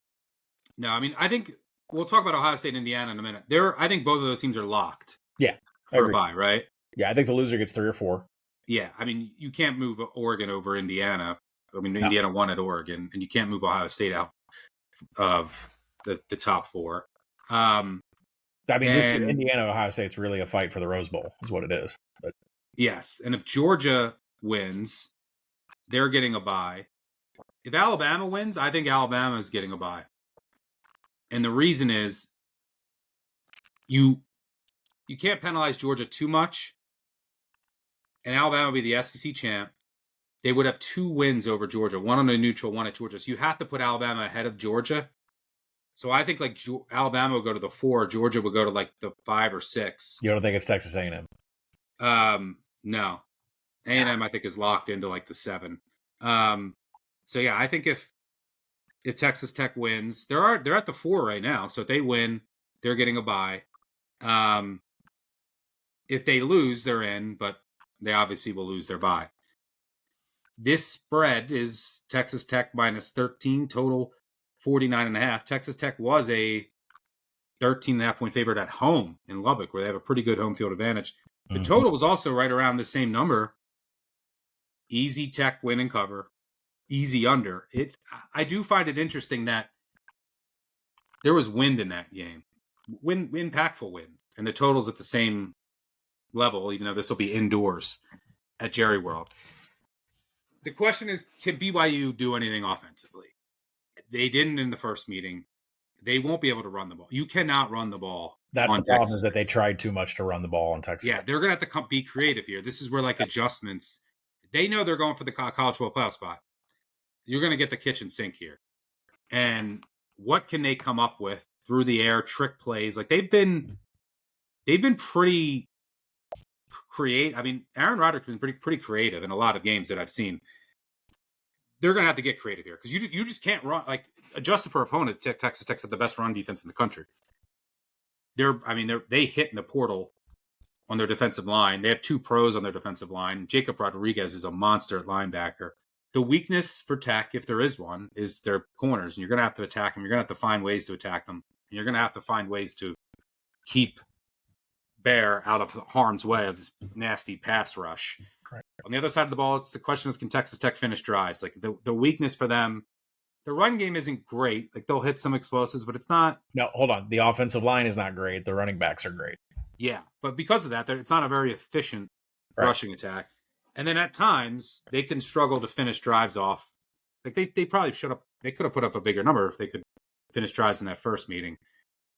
No, I mean, I think... We'll talk about Ohio State and Indiana in a minute. I think both of those teams are locked. Yeah. For a bye, right? Yeah, I think the loser gets 3 or 4. Yeah, I mean, you can't move Oregon over Indiana. I mean, Indiana won at Oregon, and you can't move Ohio State out of the top 4. I mean, Indiana, Ohio State's really a fight for the Rose Bowl, is what it is. But yes, and if Georgia wins, they're getting a bye. If Alabama wins, I think Alabama is getting a bye. And the reason is you can't penalize Georgia too much. And Alabama will be the SEC champ. They would have 2 wins over Georgia, 1 on a neutral, 1 at Georgia. So you have to put Alabama ahead of Georgia. So I think like Alabama will go to the 4, Georgia will go to like the 5 or 6. You don't think it's Texas A&M? No. A&M I think is locked into like the 7. So yeah, I think if Texas Tech wins, they're at the 4 right now. So if they win, they're getting a bye. If they lose, they're in, but they obviously will lose their bye. This spread is Texas Tech -13, total 49.5. Texas Tech was a 13.5 point favorite at home in Lubbock, where they have a pretty good home field advantage. The Mhm. total was also right around the same number. Easy Tech win and cover, easy under. I do find it interesting that there was wind in that game, impactful wind, and the total's at the same level, even though this will be indoors at Jerry World. The question is, can BYU do anything offensively? They didn't in the first meeting. They won't be able to run the ball. You cannot run the ball. That's on the problem, Texas is that they tried too much to run the ball on Texas. Yeah, they're going to have to be creative here. This is where adjustments. They know they're going for the college football playoff spot. You're going to get the kitchen sink here. And what can they come up with through the air, trick plays? They've been pretty creative. I mean, Aaron Roderick's been pretty creative in a lot of games that I've seen. They're going to have to get creative here because you just can't run. Adjusted for opponent, Texas Tech's the best run defense in the country. They hit in the portal on their defensive line. They have 2 pros on their defensive line. Jacob Rodriguez is a monster at linebacker. The weakness for Tech, if there is one, is their corners. And you're going to have to attack them. You're going to have to find ways to attack them. And you're going to have to find ways to keep Bear out of harm's way of this nasty pass rush. Right. On the other side of the ball, the question is, can Texas Tech finish drives? The weakness for them, the run game isn't great. They'll hit some explosives, but it's not. No, hold on. The offensive line is not great. The running backs are great. Yeah, but because of that, it's not a very efficient rushing attack. And then at times, they can struggle to finish drives off. They probably they could have put up a bigger number if they could finish drives in that first meeting.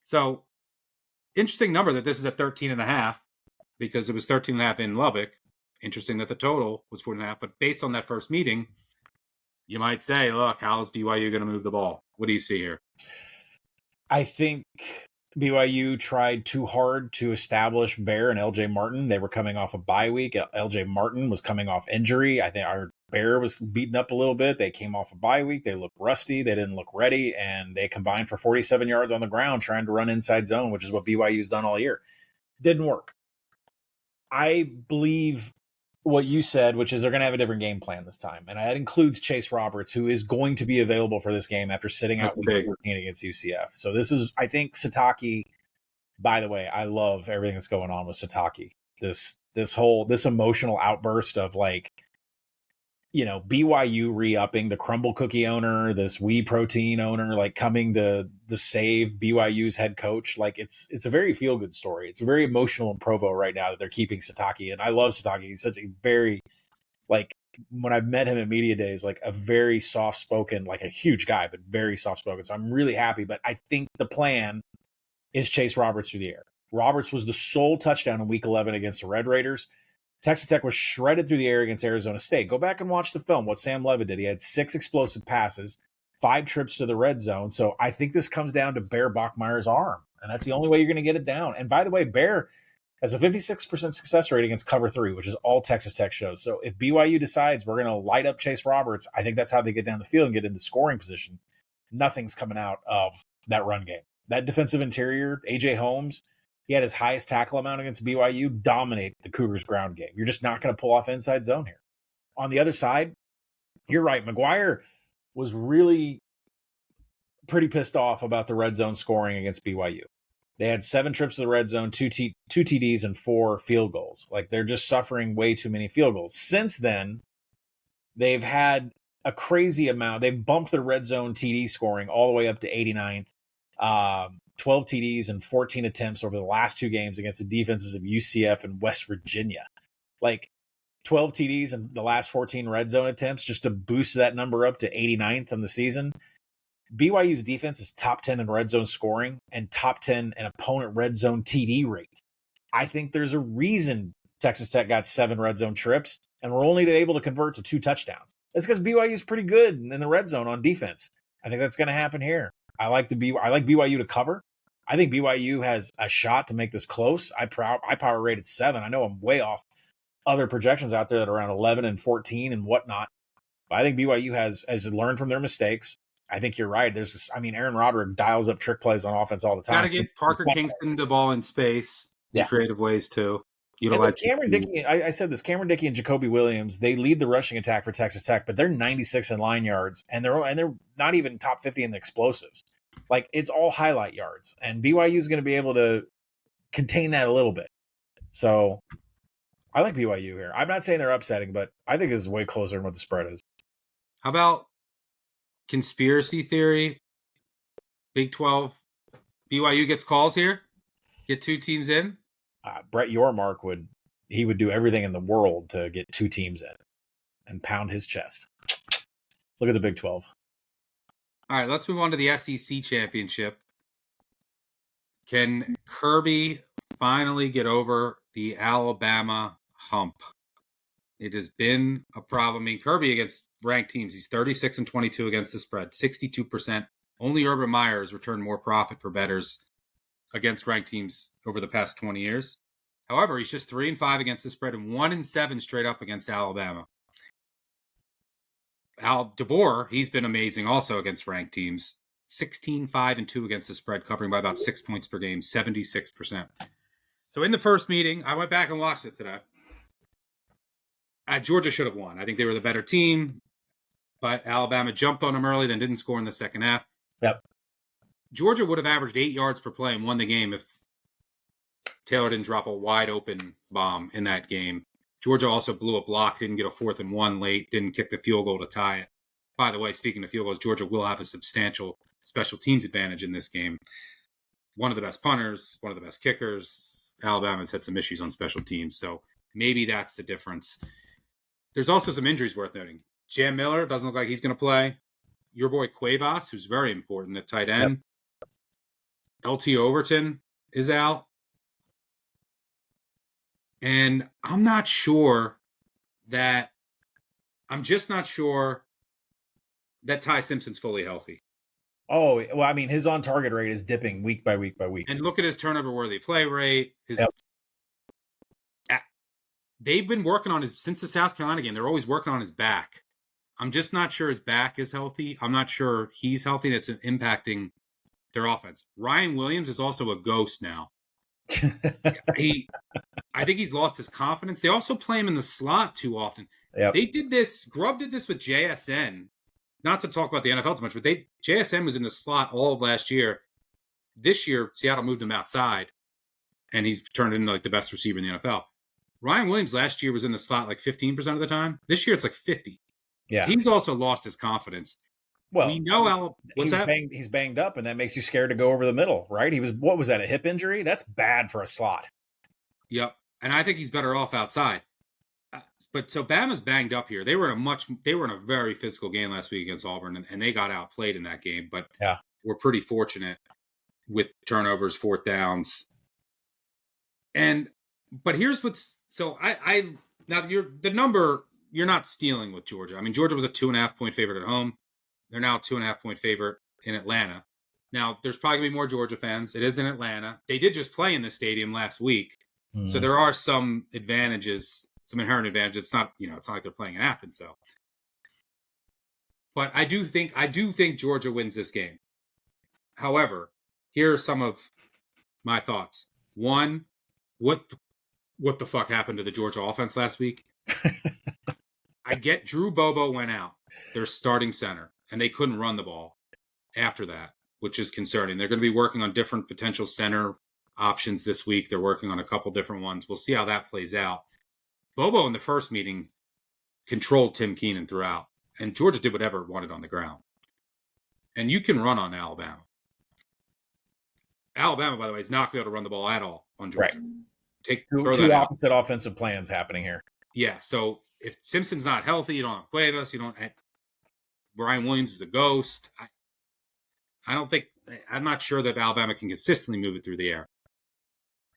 So, interesting number that this is at 13.5 because it was 13.5 in Lubbock. Interesting that the total was 4.5. But based on that first meeting, you might say, look, how is BYU going to move the ball? What do you see here? I think BYU tried too hard to establish Bear and LJ Martin. They were coming off a bye week. LJ Martin was coming off injury. I think our Bear was beaten up a little bit. They came off a bye week. They looked rusty. They didn't look ready, and they combined for 47 yards on the ground trying to run inside zone, which is what BYU's done all year. Didn't work. I believe what you said, which is they're going to have a different game plan this time. And that includes Chase Roberts, who is going to be available for this game after sitting out week 14 against UCF. So this is, I think, Sataki. By the way, I love everything that's going on with Sataki. This emotional outburst of BYU re-upping, the Crumble Cookie owner, this Whey Protein owner, coming to save BYU's head coach. It's a very feel-good story. It's very emotional in Provo right now that they're keeping Sataki. And I love Sataki. He's such a very, when I've met him at media days, a very soft-spoken, a huge guy, but very soft-spoken. So I'm really happy. But I think the plan is Chase Roberts through the air. Roberts was the sole touchdown in week 11 against the Red Raiders. Texas Tech was shredded through the air against Arizona State. Go back and watch the film, what Sam Levitt did. He had 6 explosive passes, 5 trips to the red zone. So I think this comes down to Bear Bachmeier's arm, and that's the only way you're going to get it down. And by the way, Bear has a 56% success rate against cover 3, which is all Texas Tech shows. So if BYU decides we're going to light up Chase Roberts, I think that's how they get down the field and get into scoring position. Nothing's coming out of that run game. That defensive interior, A.J. Holmes, he had his highest tackle amount against BYU, dominate the Cougars' ground game. You're just not going to pull off inside zone here. On the other side, you're right. McGuire was really pretty pissed off about the red zone scoring against BYU. They had 7 trips to the red zone, 2 TDs, and 4 field goals. They're just suffering way too many field goals. Since then, they've had a crazy amount. They've bumped their red zone TD scoring all the way up to 89th. 12 TDs and 14 attempts over the last 2 games against the defenses of UCF and West Virginia. 12 TDs in the last 14 red zone attempts just to boost that number up to 89th in the season. BYU's defense is top 10 in red zone scoring and top 10 in opponent red zone TD rate. I think there's a reason Texas Tech got 7 red zone trips and we're only able to convert to 2 touchdowns. That's because BYU is pretty good in the red zone on defense. I think that's going to happen here. I like BYU to cover. I think BYU has a shot to make this close. I power rated 7. I know I'm way off other projections out there that are around 11 and 14 and whatnot. But I think BYU has learned from their mistakes. I think you're right. Aaron Roderick dials up trick plays on offense all the time. Got to get Parker Kingston the ball in space in creative ways too. Utilize Cameron Dickey. I said this. Cameron Dickey and Jacoby Williams. They lead the rushing attack for Texas Tech, but they're 96 in line yards, and they're not even top 50 in the explosives. Like, it's all highlight yards, and BYU is going to be able to contain that a little bit. So I like BYU here. I'm not saying they're upsetting, but I think this is way closer than what the spread is. How about conspiracy theory? Big 12, BYU gets calls here. Get two teams in. Brett Yormark would do everything in the world to get two teams in and pound his chest. Look at the Big 12. All right, let's move on to the SEC championship. Can Kirby finally get over the Alabama hump? It has been a problem. I mean, Kirby against ranked teams, he's 36-22 against the spread, 62%. Only Urban Meyer has returned more profit for bettors against ranked teams over the past 20 years. However, he's just 3-5 against the spread and 1-7 straight up against Alabama. Al DeBoer, he's been amazing also against ranked teams. 16-5-2 against the spread, covering by about 6 points per game, 76%. So in the first meeting, I went back and watched it today. Georgia should have won. I think they were the better team, but Alabama jumped on them early, then didn't score in the second half. Yep. Georgia would have averaged 8 yards per play and won the game if Taylor didn't drop a wide open bomb in that game. Georgia also blew a block, didn't get a 4th and 1 late, didn't kick the field goal to tie it. By the way, speaking of field goals, Georgia will have a substantial special teams advantage in this game. One of the best punters, one of the best kickers. Alabama's had some issues on special teams, so maybe that's the difference. There's also some injuries worth noting. Jam Miller doesn't look like he's going to play. Your boy Cuevas, who's very important at tight end. Yep. LT Overton is out. And I'm just not sure that Ty Simpson's fully healthy. Oh, well, I mean, his on-target rate is dipping week by week by week. And look at his turnover-worthy play rate. They've been working on since the South Carolina game. They're always working on his back. I'm just not sure his back is healthy. I'm not sure he's healthy, and it's impacting their offense. Ryan Williams is also a ghost now. I think he's lost his confidence. They also play him in the slot too often. Yep. They did this. Grubb did this with JSN. Not to talk about the NFL too much, but JSN was in the slot all of last year. This year, Seattle moved him outside, and he's turned into like the best receiver in the NFL. Ryan Williams last year was in the slot like 15% of the time. This year, it's like 50%. Yeah, he's also lost his confidence. Well, we know he's banged up, and that makes you scared to go over the middle, right? What was that, a hip injury? That's bad for a slot. Yep, and I think he's better off outside. But so Bama's banged up here. They were in a very physical game last week against Auburn, and they got outplayed in that game. But yeah, we're pretty fortunate with turnovers, 4th downs, but here's what's so I now the number you're not stealing with Georgia. I mean, Georgia was a 2.5-point favorite at home. They're now a 2.5-point favorite in Atlanta. Now, there's probably gonna be more Georgia fans. It is in Atlanta. They did just play in the stadium last week, so there are some advantages. Some inherent advantage. It's not, it's not like they're playing in Athens, though. But I do think Georgia wins this game. However, here are some of my thoughts. One, what the fuck happened to the Georgia offense last week? I get Drew Bobo went out, their starting center, and they couldn't run the ball after that, which is concerning. They're going to be working on different potential center options this week. They're working on a couple different ones. We'll see how that plays out. Bobo in the first meeting controlled Tim Keenan throughout, and Georgia did whatever it wanted on the ground. And you can run on Alabama. Alabama, by the way, is not going to be able to run the ball at all on Georgia. Right. Two opposite offensive plans happening here. Yeah, so if Simpson's not healthy, you don't have Cuevas, Brian Williams is a ghost. I'm not sure that Alabama can consistently move it through the air.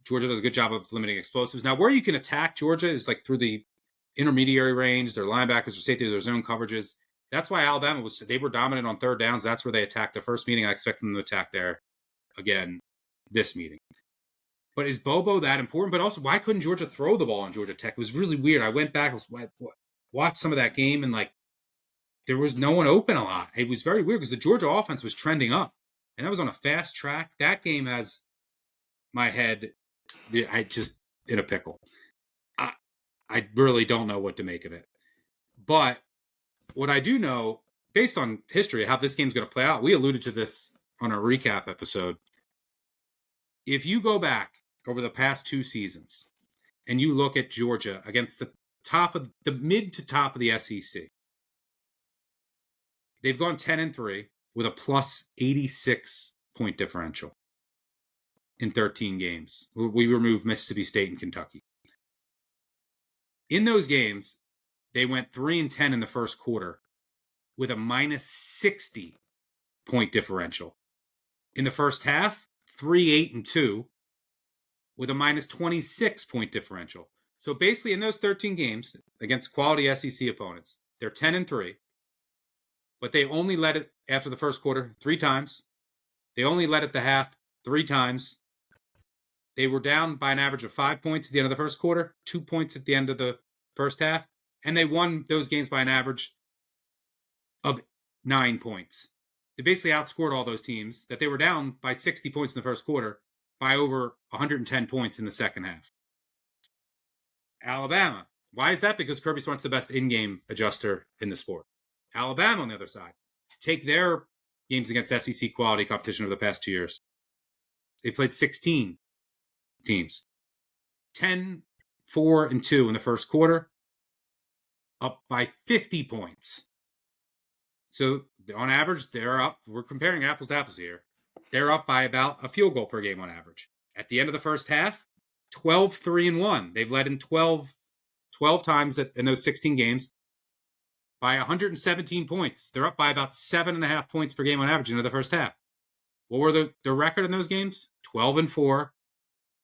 Georgia does a good job of limiting explosives. Now, where you can attack Georgia is like through the intermediary range, their linebackers, their safety, their zone coverages. That's why Alabama they were dominant on 3rd downs. That's where they attacked the first meeting. I expect them to attack there again this meeting. But is Bobo that important? But also, why couldn't Georgia throw the ball on Georgia Tech? It was really weird. I went back, watched some of that game, and there was no one open a lot. It was very weird because the Georgia offense was trending up, and that was on a fast track. That game has my head in a pickle. I really don't know what to make of it. But what I do know, based on history, how this game's going to play out, we alluded to this on our recap episode. If you go back over the past 2 seasons and you look at Georgia against the mid to top of the SEC, they've gone 10-3 with a plus 86 point differential in 13 games. We remove Mississippi State and Kentucky. In those games, they went 3-10 in the first quarter with a minus 60 point differential. In the first half, 3-8-2 with a minus 26 point differential. So basically, in those 13 games against quality SEC opponents, they're 10-3, but they only led it after the first quarter 3 times. They only led it the half 3 times. They were down by an average of 5 points at the end of the first quarter, 2 points at the end of the first half, and they won those games by an average of 9 points. They basically outscored all those teams that they were down by 60 points in the first quarter by over 110 points in the second half. Alabama. Why is that? Because Kirby Smart's the best in-game adjuster in the sport. Alabama, on the other side, take their games against SEC quality competition over the past 2 years. They played 16 teams. 10-4-2 in the first quarter, up by 50 points. So on average, they're up. We're comparing apples to apples here. They're up by about a field goal per game on average. At the end of the first half, 12-3-1. They've led in 12 times in those 16 games by 117 points. They're up by about 7.5 points per game on average into the first half. What were the record in those games? 12-4.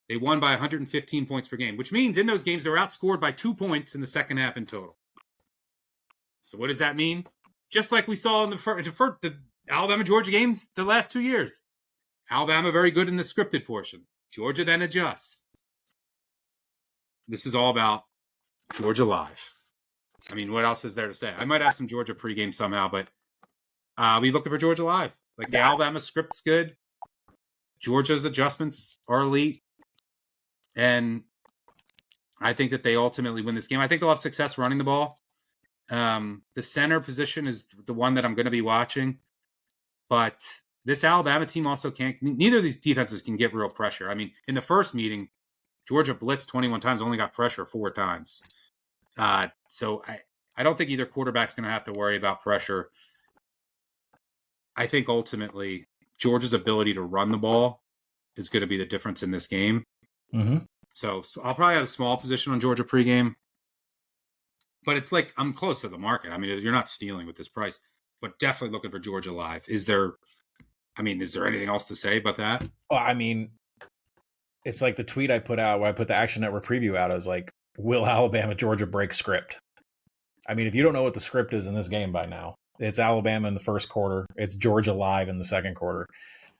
They won by 115 points per game, which means in those games they were outscored by 2 points in the second half in total. So what does that mean? Just like we saw in the Alabama-Georgia games the last 2 years. Alabama very good in the scripted portion. Georgia then adjusts. This is all about Georgia Live. I mean, what else is there to say? I might have some Georgia pregame somehow, but we looking for Georgia Live. Like the Alabama script's good. Georgia's adjustments are elite. And I think that they ultimately win this game. I think they'll have success running the ball. The center position is the one that I'm going to be watching. But this Alabama team also can't – neither of these defenses can get real pressure. I mean, in the first meeting, Georgia blitzed 21 times, only got pressure 4 times. So I don't think either quarterback's going to have to worry about pressure. I think ultimately Georgia's ability to run the ball is going to be the difference in this game. Mm-hmm. So I'll probably have a small position on Georgia pregame. But it's like I'm close to the market. I mean, you're not stealing with this price. But definitely looking for Georgia Live. Is there anything else to say about that? Well, I mean, it's like the tweet I put out where I put the Action Network preview out. I was like, will Alabama, Georgia break script? I mean, if you don't know what the script is in this game by now, it's Alabama in the first quarter. It's Georgia Live in the second quarter.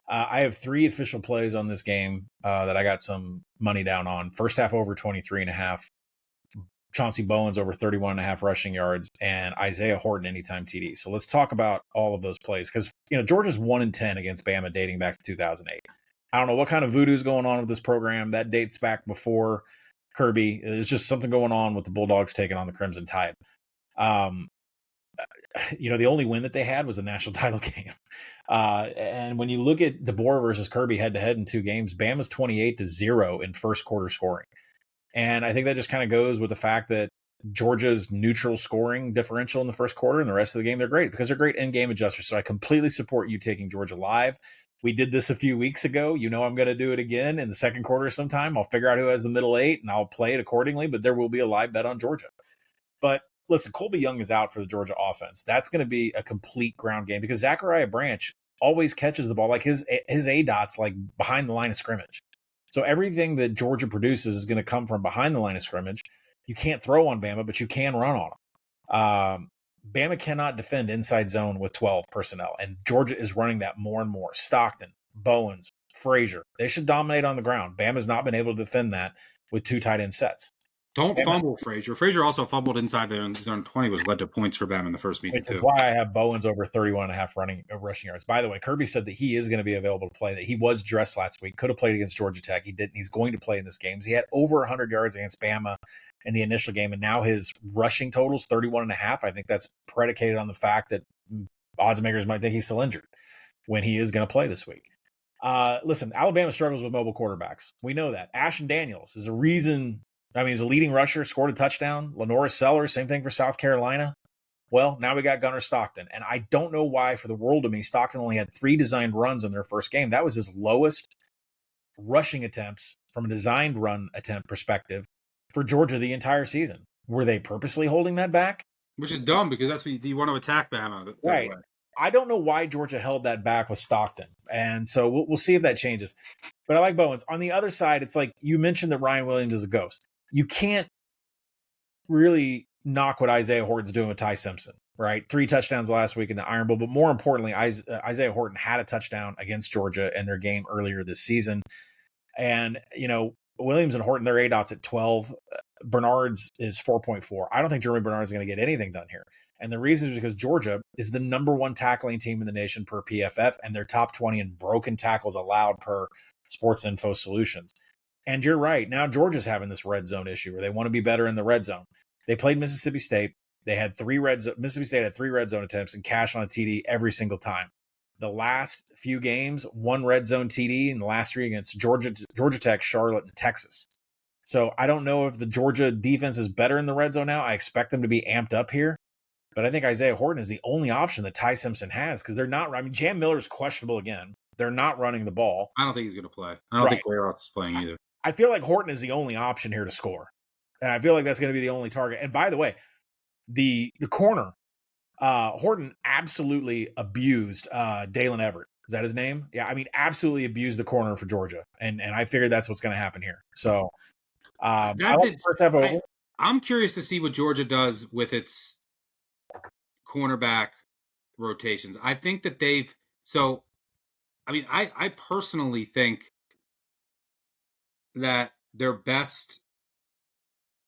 I have 3 official plays on this game that I got some money down on. First half over 23.5. Chauncey Bowens over 31.5 rushing yards, and Isaiah Horton anytime TD. So let's talk about all of those plays because Georgia's 1-10 against Bama dating back to 2008. I don't know what kind of voodoo is going on with this program. That dates back before Kirby. There's just something going on with the Bulldogs taking on the Crimson Tide. The only win that they had was the national title game. And when you look at DeBoer versus Kirby head-to-head in 2 games, Bama's 28-0 in first quarter scoring. And I think that just kind of goes with the fact that Georgia's neutral scoring differential in the first quarter and the rest of the game, they're great because they're great in-game adjusters. So I completely support you taking Georgia Live. We did this a few weeks ago. I'm going to do it again in the second quarter sometime. I'll figure out who has the middle 8 and I'll play it accordingly, but there will be a live bet on Georgia. But listen, Colby Young is out for the Georgia offense. That's going to be a complete ground game because Zachariah Branch always catches the ball. Like his A-dot's like behind the line of scrimmage. So everything that Georgia produces is going to come from behind the line of scrimmage. You can't throw on Bama, but you can run on them. Bama cannot defend inside zone with 12 personnel, and Georgia is running that more and more. Stockton, Bowens, Frazier, they should dominate on the ground. Bama's not been able to defend that with 2 tight end sets. Don't fumble Frazier. Frazier also fumbled inside the zone 20, was led to points for Bama in the first meeting, too. That's why I have Bowens over 31.5 rushing yards. By the way, Kirby said that he is going to be available to play, that he was dressed last week, could have played against Georgia Tech. He didn't. He's going to play in this game. He had over 100 yards against Bama in the initial game, and now his rushing total is 31.5. I think that's predicated on the fact that odds makers might think he's still injured. when he is going to play this week. Listen, Alabama struggles with mobile quarterbacks. We know that. Ashton Daniels is a reason. I mean, he's a leading rusher, scored a touchdown. Lenora Sellers, same thing for South Carolina. Well, now we got Gunnar Stockton. And I don't know why, for the world of me, Stockton only had 3 designed runs in their first game. That was his lowest rushing attempts from a designed run attempt perspective for Georgia the entire season. Were they purposely holding that back? Which is dumb because that's what you want to attack Bama. Right. I don't know why Georgia held that back with Stockton. And so we'll see if that changes. But I like Bowens. On the other side, it's like you mentioned that Ryan Williams is a ghost. You can't really knock what Isaiah Horton's doing with Ty Simpson, right? 3 touchdowns last week in the Iron Bowl. But more importantly, Isaiah Horton had a touchdown against Georgia in their game earlier this season. And, Williams and Horton, they're ADOTs at 12. Bernard's is 4.4. I don't think Jeremy Bernard is going to get anything done here. And the reason is because Georgia is the number 1 tackling team in the nation per PFF, and they're top 20 in broken tackles allowed per Sports Info Solutions. And you're right. Now Georgia's having this red zone issue where they want to be better in the red zone. They played Mississippi State. Mississippi State had 3 red zone attempts and cashed on a TD every single time. The last few games, 1 red zone TD in the last 3 against Georgia Tech, Charlotte, and Texas. So I don't know if the Georgia defense is better in the red zone now. I expect them to be amped up here. But I think Isaiah Horton is the only option that Ty Simpson has because they're not. I mean, Jam Miller is questionable again. They're not running the ball. I don't think he's going to play. I don't think Wayroth is playing either. I feel like Horton is the only option here to score. And I feel like that's going to be the only target. And by the way, the corner, Horton absolutely abused Dalen Everett. Is that his name? Yeah, I mean, absolutely abused the corner for Georgia. And I figured that's what's going to happen here. So that's it. I'm curious to see what Georgia does with its cornerback rotations. I think that I personally think that their best,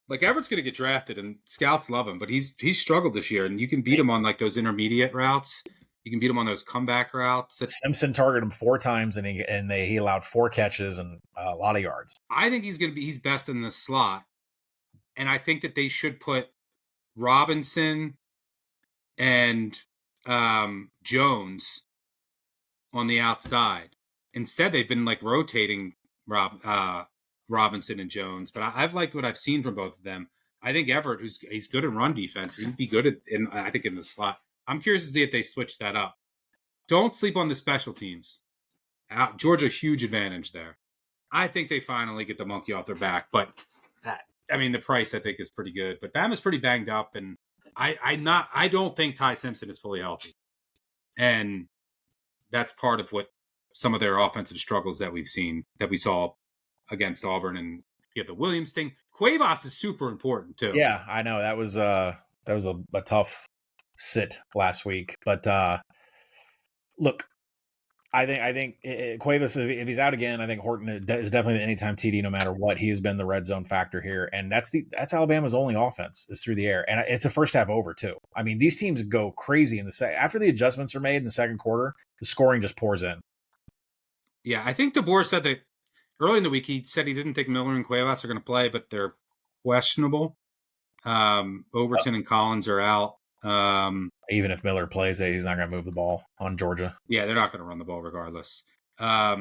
like Everett's going to get drafted and scouts love him, but he's struggled this year, and you can beat him on like those intermediate routes. You can beat him on those comeback routes. Simpson targeted him 4 times, and he allowed 4 catches and a lot of yards. I think he's best in the slot, and I think that they should put Robinson and Jones on the outside. Instead, they've been like rotating Robinson and Jones, but I've liked what I've seen from both of them. I think Everett, he's good in run defense, he'd be good in the slot. I'm curious to see if they switch that up. Don't sleep on the special teams. Georgia, huge advantage there. I think they finally get the monkey off their back, but the price I think is pretty good. But Bama's pretty banged up, and I don't think Ty Simpson is fully healthy, and that's part of what some of their offensive struggles that we saw against Auburn. And you have the Williams thing. Cuevas is super important too. Yeah, I know that was a tough sit last week, but look, I think Cuevas, if he's out again, I think Horton is definitely the anytime TD no matter what. He has been the red zone factor here, and that's Alabama's only offense is through the air, and it's a first half over too. I mean, these teams go crazy in the after the adjustments are made in the second quarter, the scoring just pours in. Yeah, I think DeBoer said that early in the week. He said he didn't think Miller and Cuevas are going to play, but they're questionable. Overton and Collins are out. Even if Miller plays, he's not going to move the ball on Georgia. Yeah, they're not going to run the ball regardless. I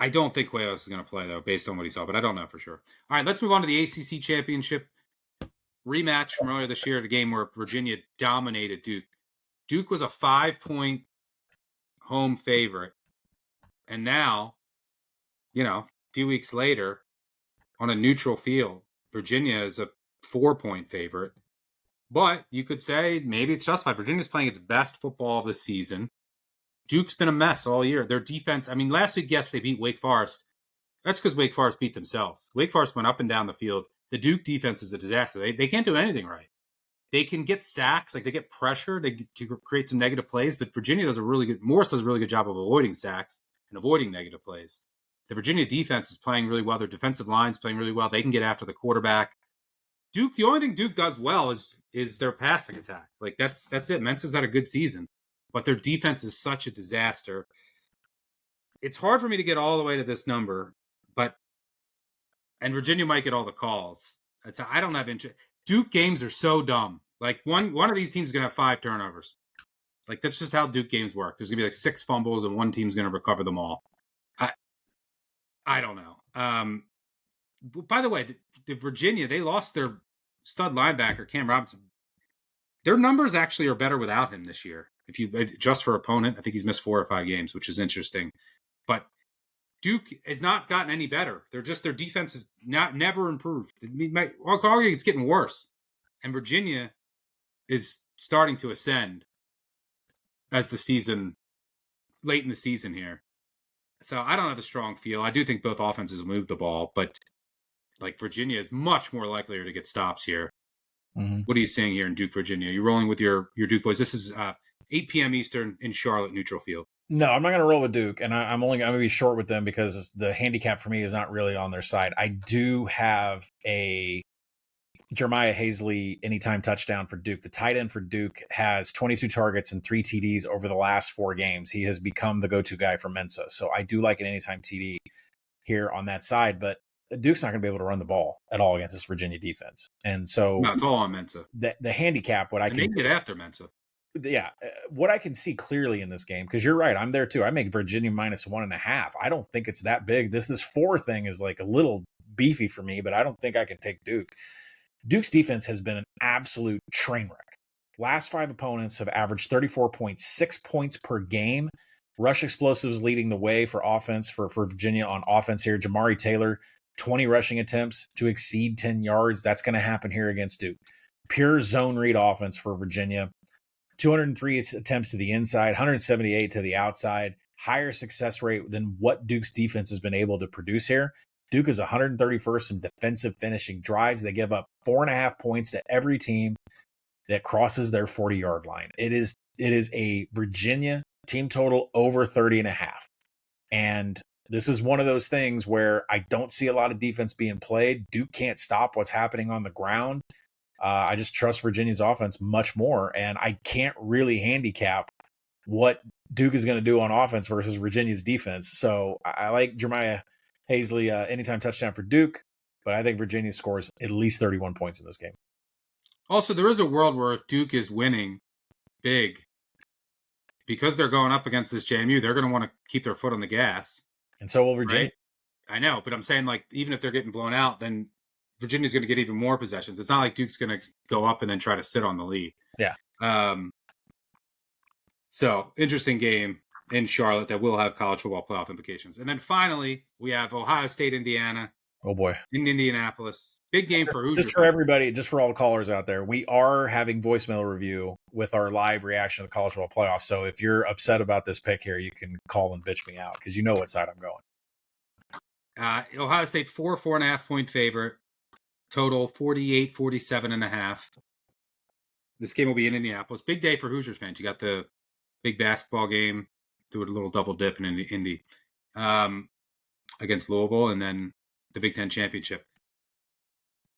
don't think Cuevas is going to play, though, based on what he saw, but I don't know for sure. All right, let's move on to the ACC Championship rematch from earlier this year, the game where Virginia dominated Duke. Duke was a 5-point home favorite. And now, a few weeks later, on a neutral field, Virginia is a 4-point favorite. But you could say maybe it's justified. Virginia's playing its best football of the season. Duke's been a mess all year. Their defense, last week, yes, they beat Wake Forest. That's because Wake Forest beat themselves. Wake Forest went up and down the field. The Duke defense is a disaster. They can't do anything right. They can get sacks, like they get pressure, they can create some negative plays, but Virginia Morris does a really good job of avoiding sacks and avoiding negative plays. The Virginia defense is playing really well. Their defensive line's playing really well. They can get after the quarterback. Duke, the only thing Duke does well is their passing attack. Like that's it. Mensa's had a good season, but their defense is such a disaster. It's hard for me to get all the way to this number, and Virginia might get all the calls. I don't have interest. Duke games are so dumb. Like one of these teams is gonna have 5 turnovers. Like, that's just how Duke games work. There's going to be like 6 fumbles and one team's going to recover them all. I don't know. By the way, the Virginia, they lost their stud linebacker, Cam Robinson. Their numbers actually are better without him this year. If you adjust for opponent, I think he's missed 4 or 5 games, which is interesting. But Duke has not gotten any better. Their defense has never improved. I'll argue it's getting worse. And Virginia is starting to ascend as the season, late in the season here. So I don't have a strong feel. I do think both offenses will move the ball, but like Virginia is much more likely to get stops here. Mm-hmm. What are you saying here in Duke, Virginia? You're rolling with your Duke boys. This is 8 p.m. Eastern in Charlotte, neutral field. No, I'm not going to roll with Duke, and I'm only going to be short with them because the handicap for me is not really on their side. I do have a Jeremiah Hazley anytime touchdown for Duke. The tight end for Duke has 22 targets and 3 TDs over the last 4 games. He has become the go-to guy for Mensa. So I do like an anytime TD here on that side, but Duke's not going to be able to run the ball at all against this Virginia defense. And so no, it's all on Mensa. The handicap, what I can get after Mensa. Yeah, what I can see clearly in this game, because you're right, I'm there too. I make Virginia -1.5. I don't think it's that big. This 4 thing is like a little beefy for me, but I don't think I can take Duke. Duke's defense has been an absolute train wreck. Last 5 opponents have averaged 34.6 points per game. Rush explosives leading the way for offense for Virginia on offense here. Jamari Taylor, 20 rushing attempts to exceed 10 yards. That's going to happen here against Duke. Pure zone read offense for Virginia. 203 attempts to the inside, 178 to the outside. Higher success rate than what Duke's defense has been able to produce here. Duke is 131st in defensive finishing drives. They give up 4.5 points to every team that crosses their 40-yard line. It is a Virginia team total over 30.5. And this is one of those things where I don't see a lot of defense being played. Duke can't stop what's happening on the ground. I just trust Virginia's offense much more, and I can't really handicap what Duke is going to do on offense versus Virginia's defense. So I like Jeremiah Hazley anytime touchdown for Duke, but I think Virginia scores at least 31 points in this game. Also, there is a world where if Duke is winning big, because they're going up against this JMU, they're going to want to keep their foot on the gas. And so will Virginia. Right? I know, but I'm saying, like, even if they're getting blown out, then Virginia's going to get even more possessions. It's not like Duke's going to go up and then try to sit on the lead. Yeah. So, interesting game in Charlotte that will have college football playoff implications. And then finally, we have Ohio State, Indiana. Oh, boy. In Indianapolis. Big game for Hoosiers. Just for everybody, just for all the callers out there, we are having voicemail review with our live reaction to the college football playoff. So if you're upset about this pick here, you can call and bitch me out because you know what side I'm going. Ohio State, 4.5 point favorite. Total 48-47.5. This game will be in Indianapolis. Big day for Hoosiers fans. You got the big basketball game. Do a little double dip in Indy against Louisville, and then the Big Ten championship.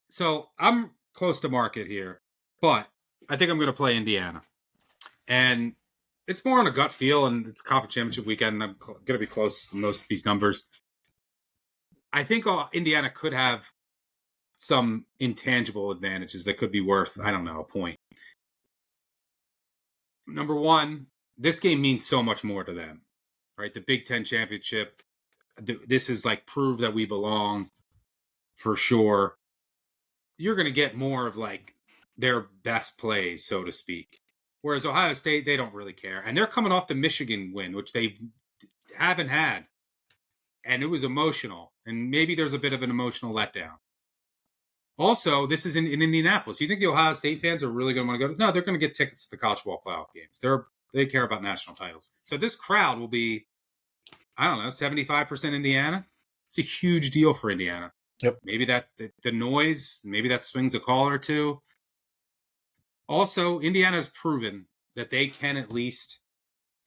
So I'm close to market here, but I think I'm going to play Indiana. And it's more on a gut feel, and it's conference championship weekend, and I'm going to be close to most of these numbers. I think Indiana could have some intangible advantages that could be worth, I don't know, a point. Number one, this game means so much more to them, right? The Big Ten championship, this is like prove that we belong for sure. You're going to get more of like their best plays, so to speak. Whereas Ohio State, they don't really care. And they're coming off the Michigan win, which they haven't had. And it was emotional. And maybe there's a bit of an emotional letdown. Also, this is in Indianapolis. You think the Ohio State fans are really going to want to go? No, they're going to get tickets to the college football playoff games. They care about national titles. So this crowd will be, I don't know, 75% Indiana. It's a huge deal for Indiana. Yep. Maybe that the noise, maybe that swings a call or two. Also, Indiana has proven that they can at least,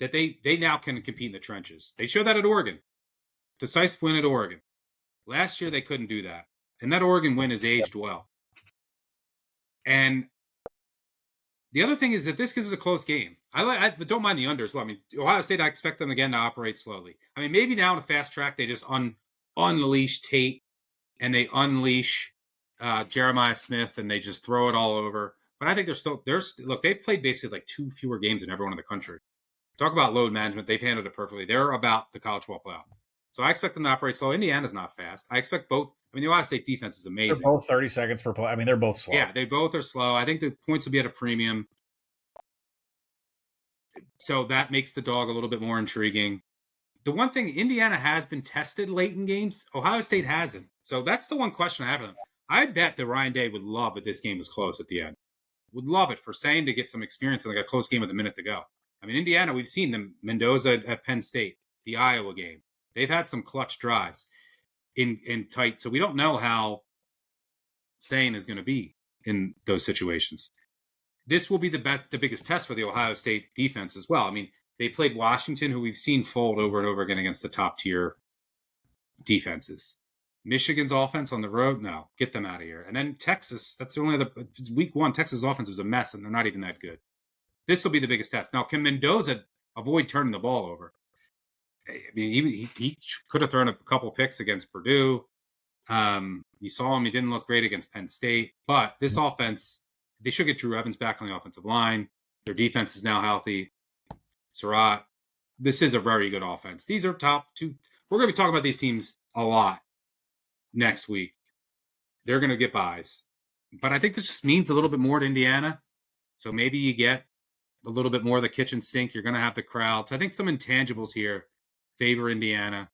that they now can compete in the trenches. They showed that at Oregon. Decisive win at Oregon. Last year, they couldn't do that. And that Oregon win has aged well. And the other thing is that this is a close game. I don't mind the under as well. I mean, Ohio State, I expect them again to operate slowly. I mean, maybe now in a fast track, they just unleash Tate and they unleash Jeremiah Smith and they just throw it all over. But I think look, they've played basically like 2 fewer games than everyone in the country. Talk about load management. They've handled it perfectly. They're about the college football playoff. So I expect them to operate slow. Indiana's not fast. I expect both. I mean, the Ohio State defense is They're amazing. both 30 seconds per play. I mean, they're both slow. Yeah, they both are slow. I think the points will be at a premium. So that makes the dog a little bit more intriguing. The one thing, Indiana has been tested late in games. Ohio State hasn't. So that's the one question I have for them. I bet that Ryan Day would love if this game was close at the end. Would love it for saying to get some experience in like a close game with a minute to go. I mean, Indiana, we've seen them, Mendoza at Penn State, the Iowa game. They've had some clutch drives in tight. So we don't know how Sane is going to be in those situations. This will be the biggest test for the Ohio State defense as well. I mean, they played Washington, who we've seen fold over and over again against the top tier defenses. Michigan's offense on the road, no, get them out of here. And then Texas, that's the only other. Week 1, Texas' offense was a mess, and they're not even that good. This will be the biggest test. Now, can Mendoza avoid turning the ball over? I mean, he could have thrown a couple picks against Purdue. You saw him; he didn't look great against Penn State. But this offense, they should get Drew Evans back on the offensive line. Their defense is now healthy. Surratt, this is a very good offense. These are top 2. We're going to be talking about these teams a lot next week. They're going to get buys. But I think this just means a little bit more to Indiana. So maybe you get a little bit more of the kitchen sink. You're going to have the crowd. So I think some intangibles here favor Indiana.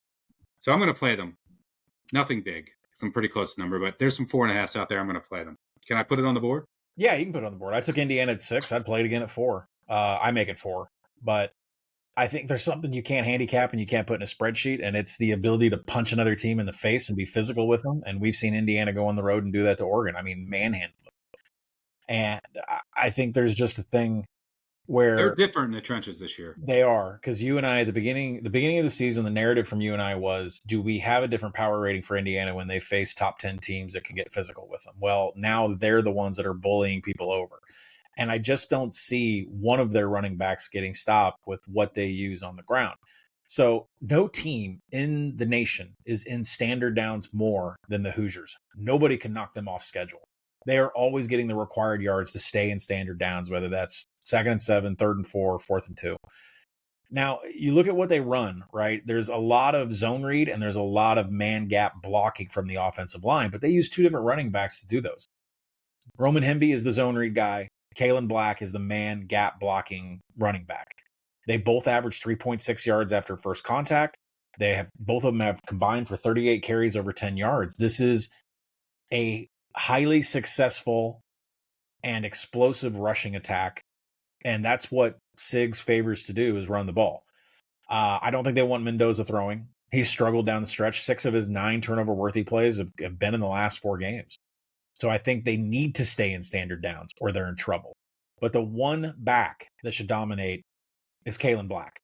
So I'm going to play them. Nothing big. Some pretty close number, but there's some 4.5s out there. I'm going to play them. Can I put it on the board? Yeah, you can put it on the board. I took Indiana at 6. I'd play it again at 4. I make it 4. But I think there's something you can't handicap and you can't put in a spreadsheet, and it's the ability to punch another team in the face and be physical with them. And we've seen Indiana go on the road and do that to Oregon. I mean, manhandle them. And I think there's just a thing where they're different in the trenches this year. They are, because you and I, at the beginning of the season, the narrative from you and I was, do we have a different power rating for Indiana when they face top 10 teams that can get physical with them? Well, now they're the ones that are bullying people over. And I just don't see one of their running backs getting stopped with what they use on the ground. So no team in the nation is in standard downs more than the Hoosiers. Nobody can knock them off schedule. They are always getting the required yards to stay in standard downs, whether that's 2nd and 7, 3rd and 4, 4th and 2. Now, you look at what they run, right? There's a lot of zone read and there's a lot of man gap blocking from the offensive line, but they use 2 different running backs to do those. Roman Hemby is the zone read guy. Kalen Black is the man gap blocking running back. They both average 3.6 yards after first contact. Both of them have combined for 38 carries over 10 yards. This is a highly successful and explosive rushing attack. And that's what Sigs favors to do, is run the ball. I don't think they want Mendoza throwing. He's struggled down the stretch. 6 of his 9 turnover-worthy plays have been in the last 4 games. So I think they need to stay in standard downs or they're in trouble. But the one back that should dominate is Kalen Black.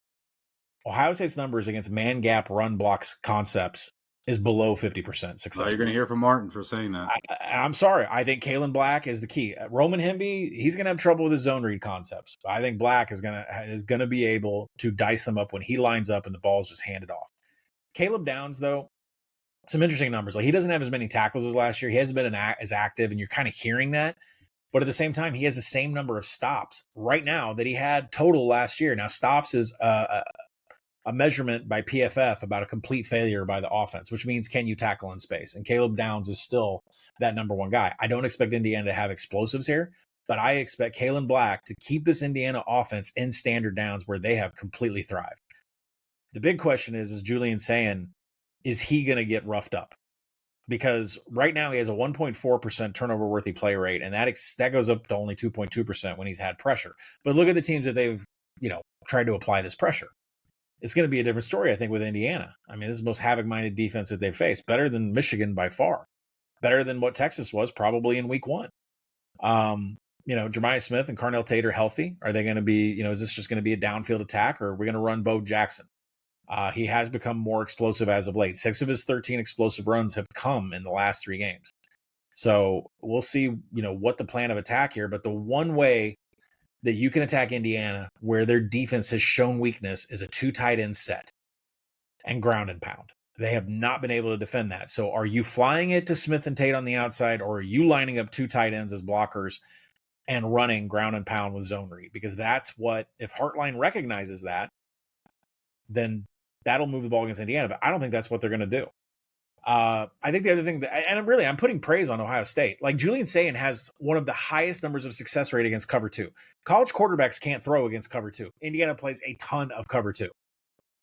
Ohio State's numbers against man gap run blocks concepts is below 50% success. Well, you're going to hear from Martin for saying that. I'm sorry. I think Kalen Black is the key. Roman Hemby, he's going to have trouble with his zone read concepts. But I think Black is going to be able to dice them up when he lines up and the ball is just handed off. Caleb Downs, though, some interesting numbers. Like, he doesn't have as many tackles as last year. He hasn't been as active, and you're kind of hearing that. But at the same time, he has the same number of stops right now that he had total last year. Now, stops is a measurement by PFF about a complete failure by the offense, which means can you tackle in space? And Caleb Downs is still that number 1 guy. I don't expect Indiana to have explosives here, but I expect Kalen Black to keep this Indiana offense in standard downs where they have completely thrived. The big question is Julian saying, is he going to get roughed up? Because right now he has a 1.4% turnover-worthy play rate, and that goes up to only 2.2% when he's had pressure. But look at the teams that they've tried to apply this pressure. It's going to be a different story, I think, with Indiana. I mean, this is the most havoc-minded defense that they've faced. Better than Michigan by far. Better than what Texas was probably in week 1. Jeremiah Smith and Carnell Tate are healthy. Are they going to be, is this just going to be a downfield attack, or are we going to run Bo Jackson? He has become more explosive as of late. 6 of his 13 explosive runs have come in the last 3 games. So we'll see, what the plan of attack here. But the one way that you can attack Indiana where their defense has shown weakness is a 2 tight end set and ground and pound. They have not been able to defend that. So are you flying it to Smith and Tate on the outside, or are you lining up 2 tight ends as blockers and running ground and pound with zone read, because that's what, if Heartline recognizes that, then that'll move the ball against Indiana. But I don't think that's what they're going to do. I think the other thing I'm putting praise on Ohio State. Like, Julian Sayin has one of the highest numbers of success rate against cover 2. College quarterbacks can't throw against cover 2. Indiana plays a ton of cover 2.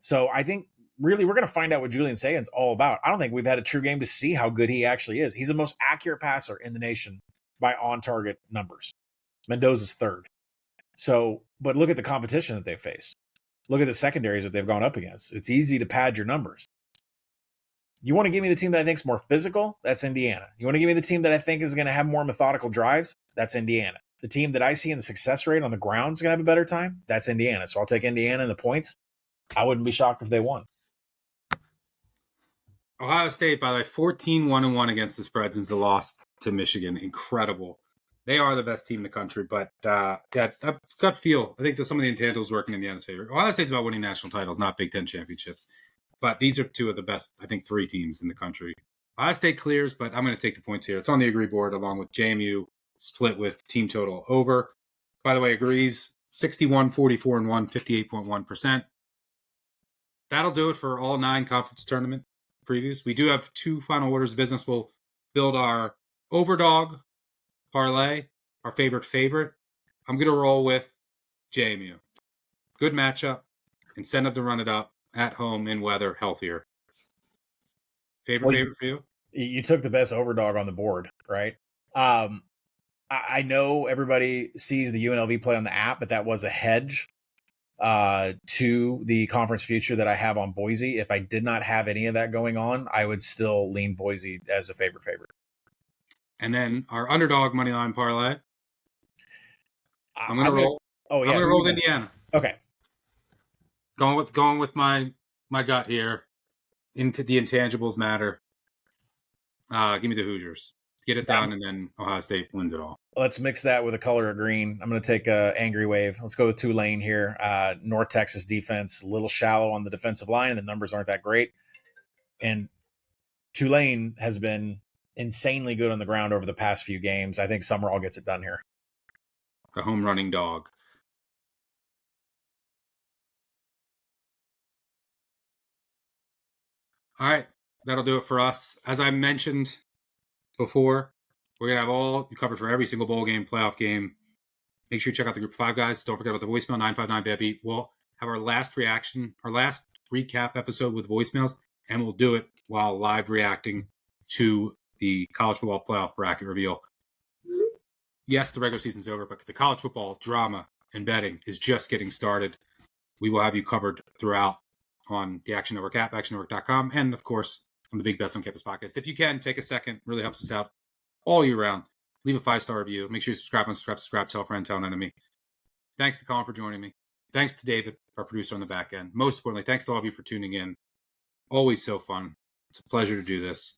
So I think really we're going to find out what Julian Sayin's all about. I don't think we've had a true game to see how good he actually is. He's the most accurate passer in the nation by on-target numbers. Mendoza's third. So, but look at the competition that they've faced. Look at the secondaries that they've gone up against. It's easy to pad your numbers. You want to give me the team that I think is more physical? That's Indiana. You want to give me the team that I think is going to have more methodical drives? That's Indiana. The team that I see in the success rate on the ground is going to have a better time? That's Indiana. So I'll take Indiana in the points. I wouldn't be shocked if they won. Ohio State, by the way, 14-1-1 against the spread since the loss to Michigan. Incredible. They are the best team in the country, but yeah, gut feel. I think there's some of the intangibles working in Indiana's favor. Ohio State's about winning national titles, not Big Ten championships. But these are two of the best, I think, 3 teams in the country. Ohio State clears, but I'm going to take the points here. It's on the agree board along with JMU, split with team total over. By the way, agrees 61, 44, and 1, 58.1%. That'll do it for all 9 conference tournament previews. We do have 2 final orders of business. We'll build our overdog parlay, our favorite. I'm going to roll with JMU. Good matchup. Incentive to run it up at home in weather, healthier. Favorite for you? You took the best overdog on the board, right? I know everybody sees the UNLV play on the app, but that was a hedge to the conference future that I have on Boise. If I did not have any of that going on, I would still lean Boise as a favorite. And then our underdog money line parlay. I'm going to roll. I'm going to roll with Indiana. Okay. Going with my gut here. Into the intangibles matter. Give me the Hoosiers. Get it done, and then Ohio State wins it all. Let's mix that with a color of green. I'm going to take a angry wave. Let's go with Tulane here. North Texas defense, a little shallow on the defensive line, and the numbers aren't that great. And Tulane has been insanely good on the ground over the past few games. I think Summerall gets it done here. The home running dog. All right, that'll do it for us. As I mentioned before, we're going to have all you covered for every single bowl game, playoff game. Make sure you check out the Group of 5 guys. Don't forget about the voicemail, 959-BABY. We'll have our last recap episode with voicemails, and we'll do it while live reacting to the college football playoff bracket reveal. Yes, the regular season's over, but the college football drama and betting is just getting started. We will have you covered throughout on the Action Network app, actionnetwork.com, and, of course, on the Big Bets on Campus podcast. If you can, take a second. Really helps us out all year round. Leave a 5-star review. Make sure you subscribe, tell a friend, tell an enemy. Thanks to Colin for joining me. Thanks to David, our producer on the back end. Most importantly, thanks to all of you for tuning in. Always so fun. It's a pleasure to do this.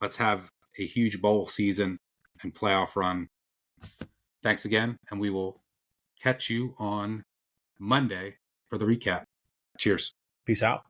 Let's have a huge bowl season and playoff run. Thanks again, and we will catch you on Monday for the recap. Cheers. Peace out.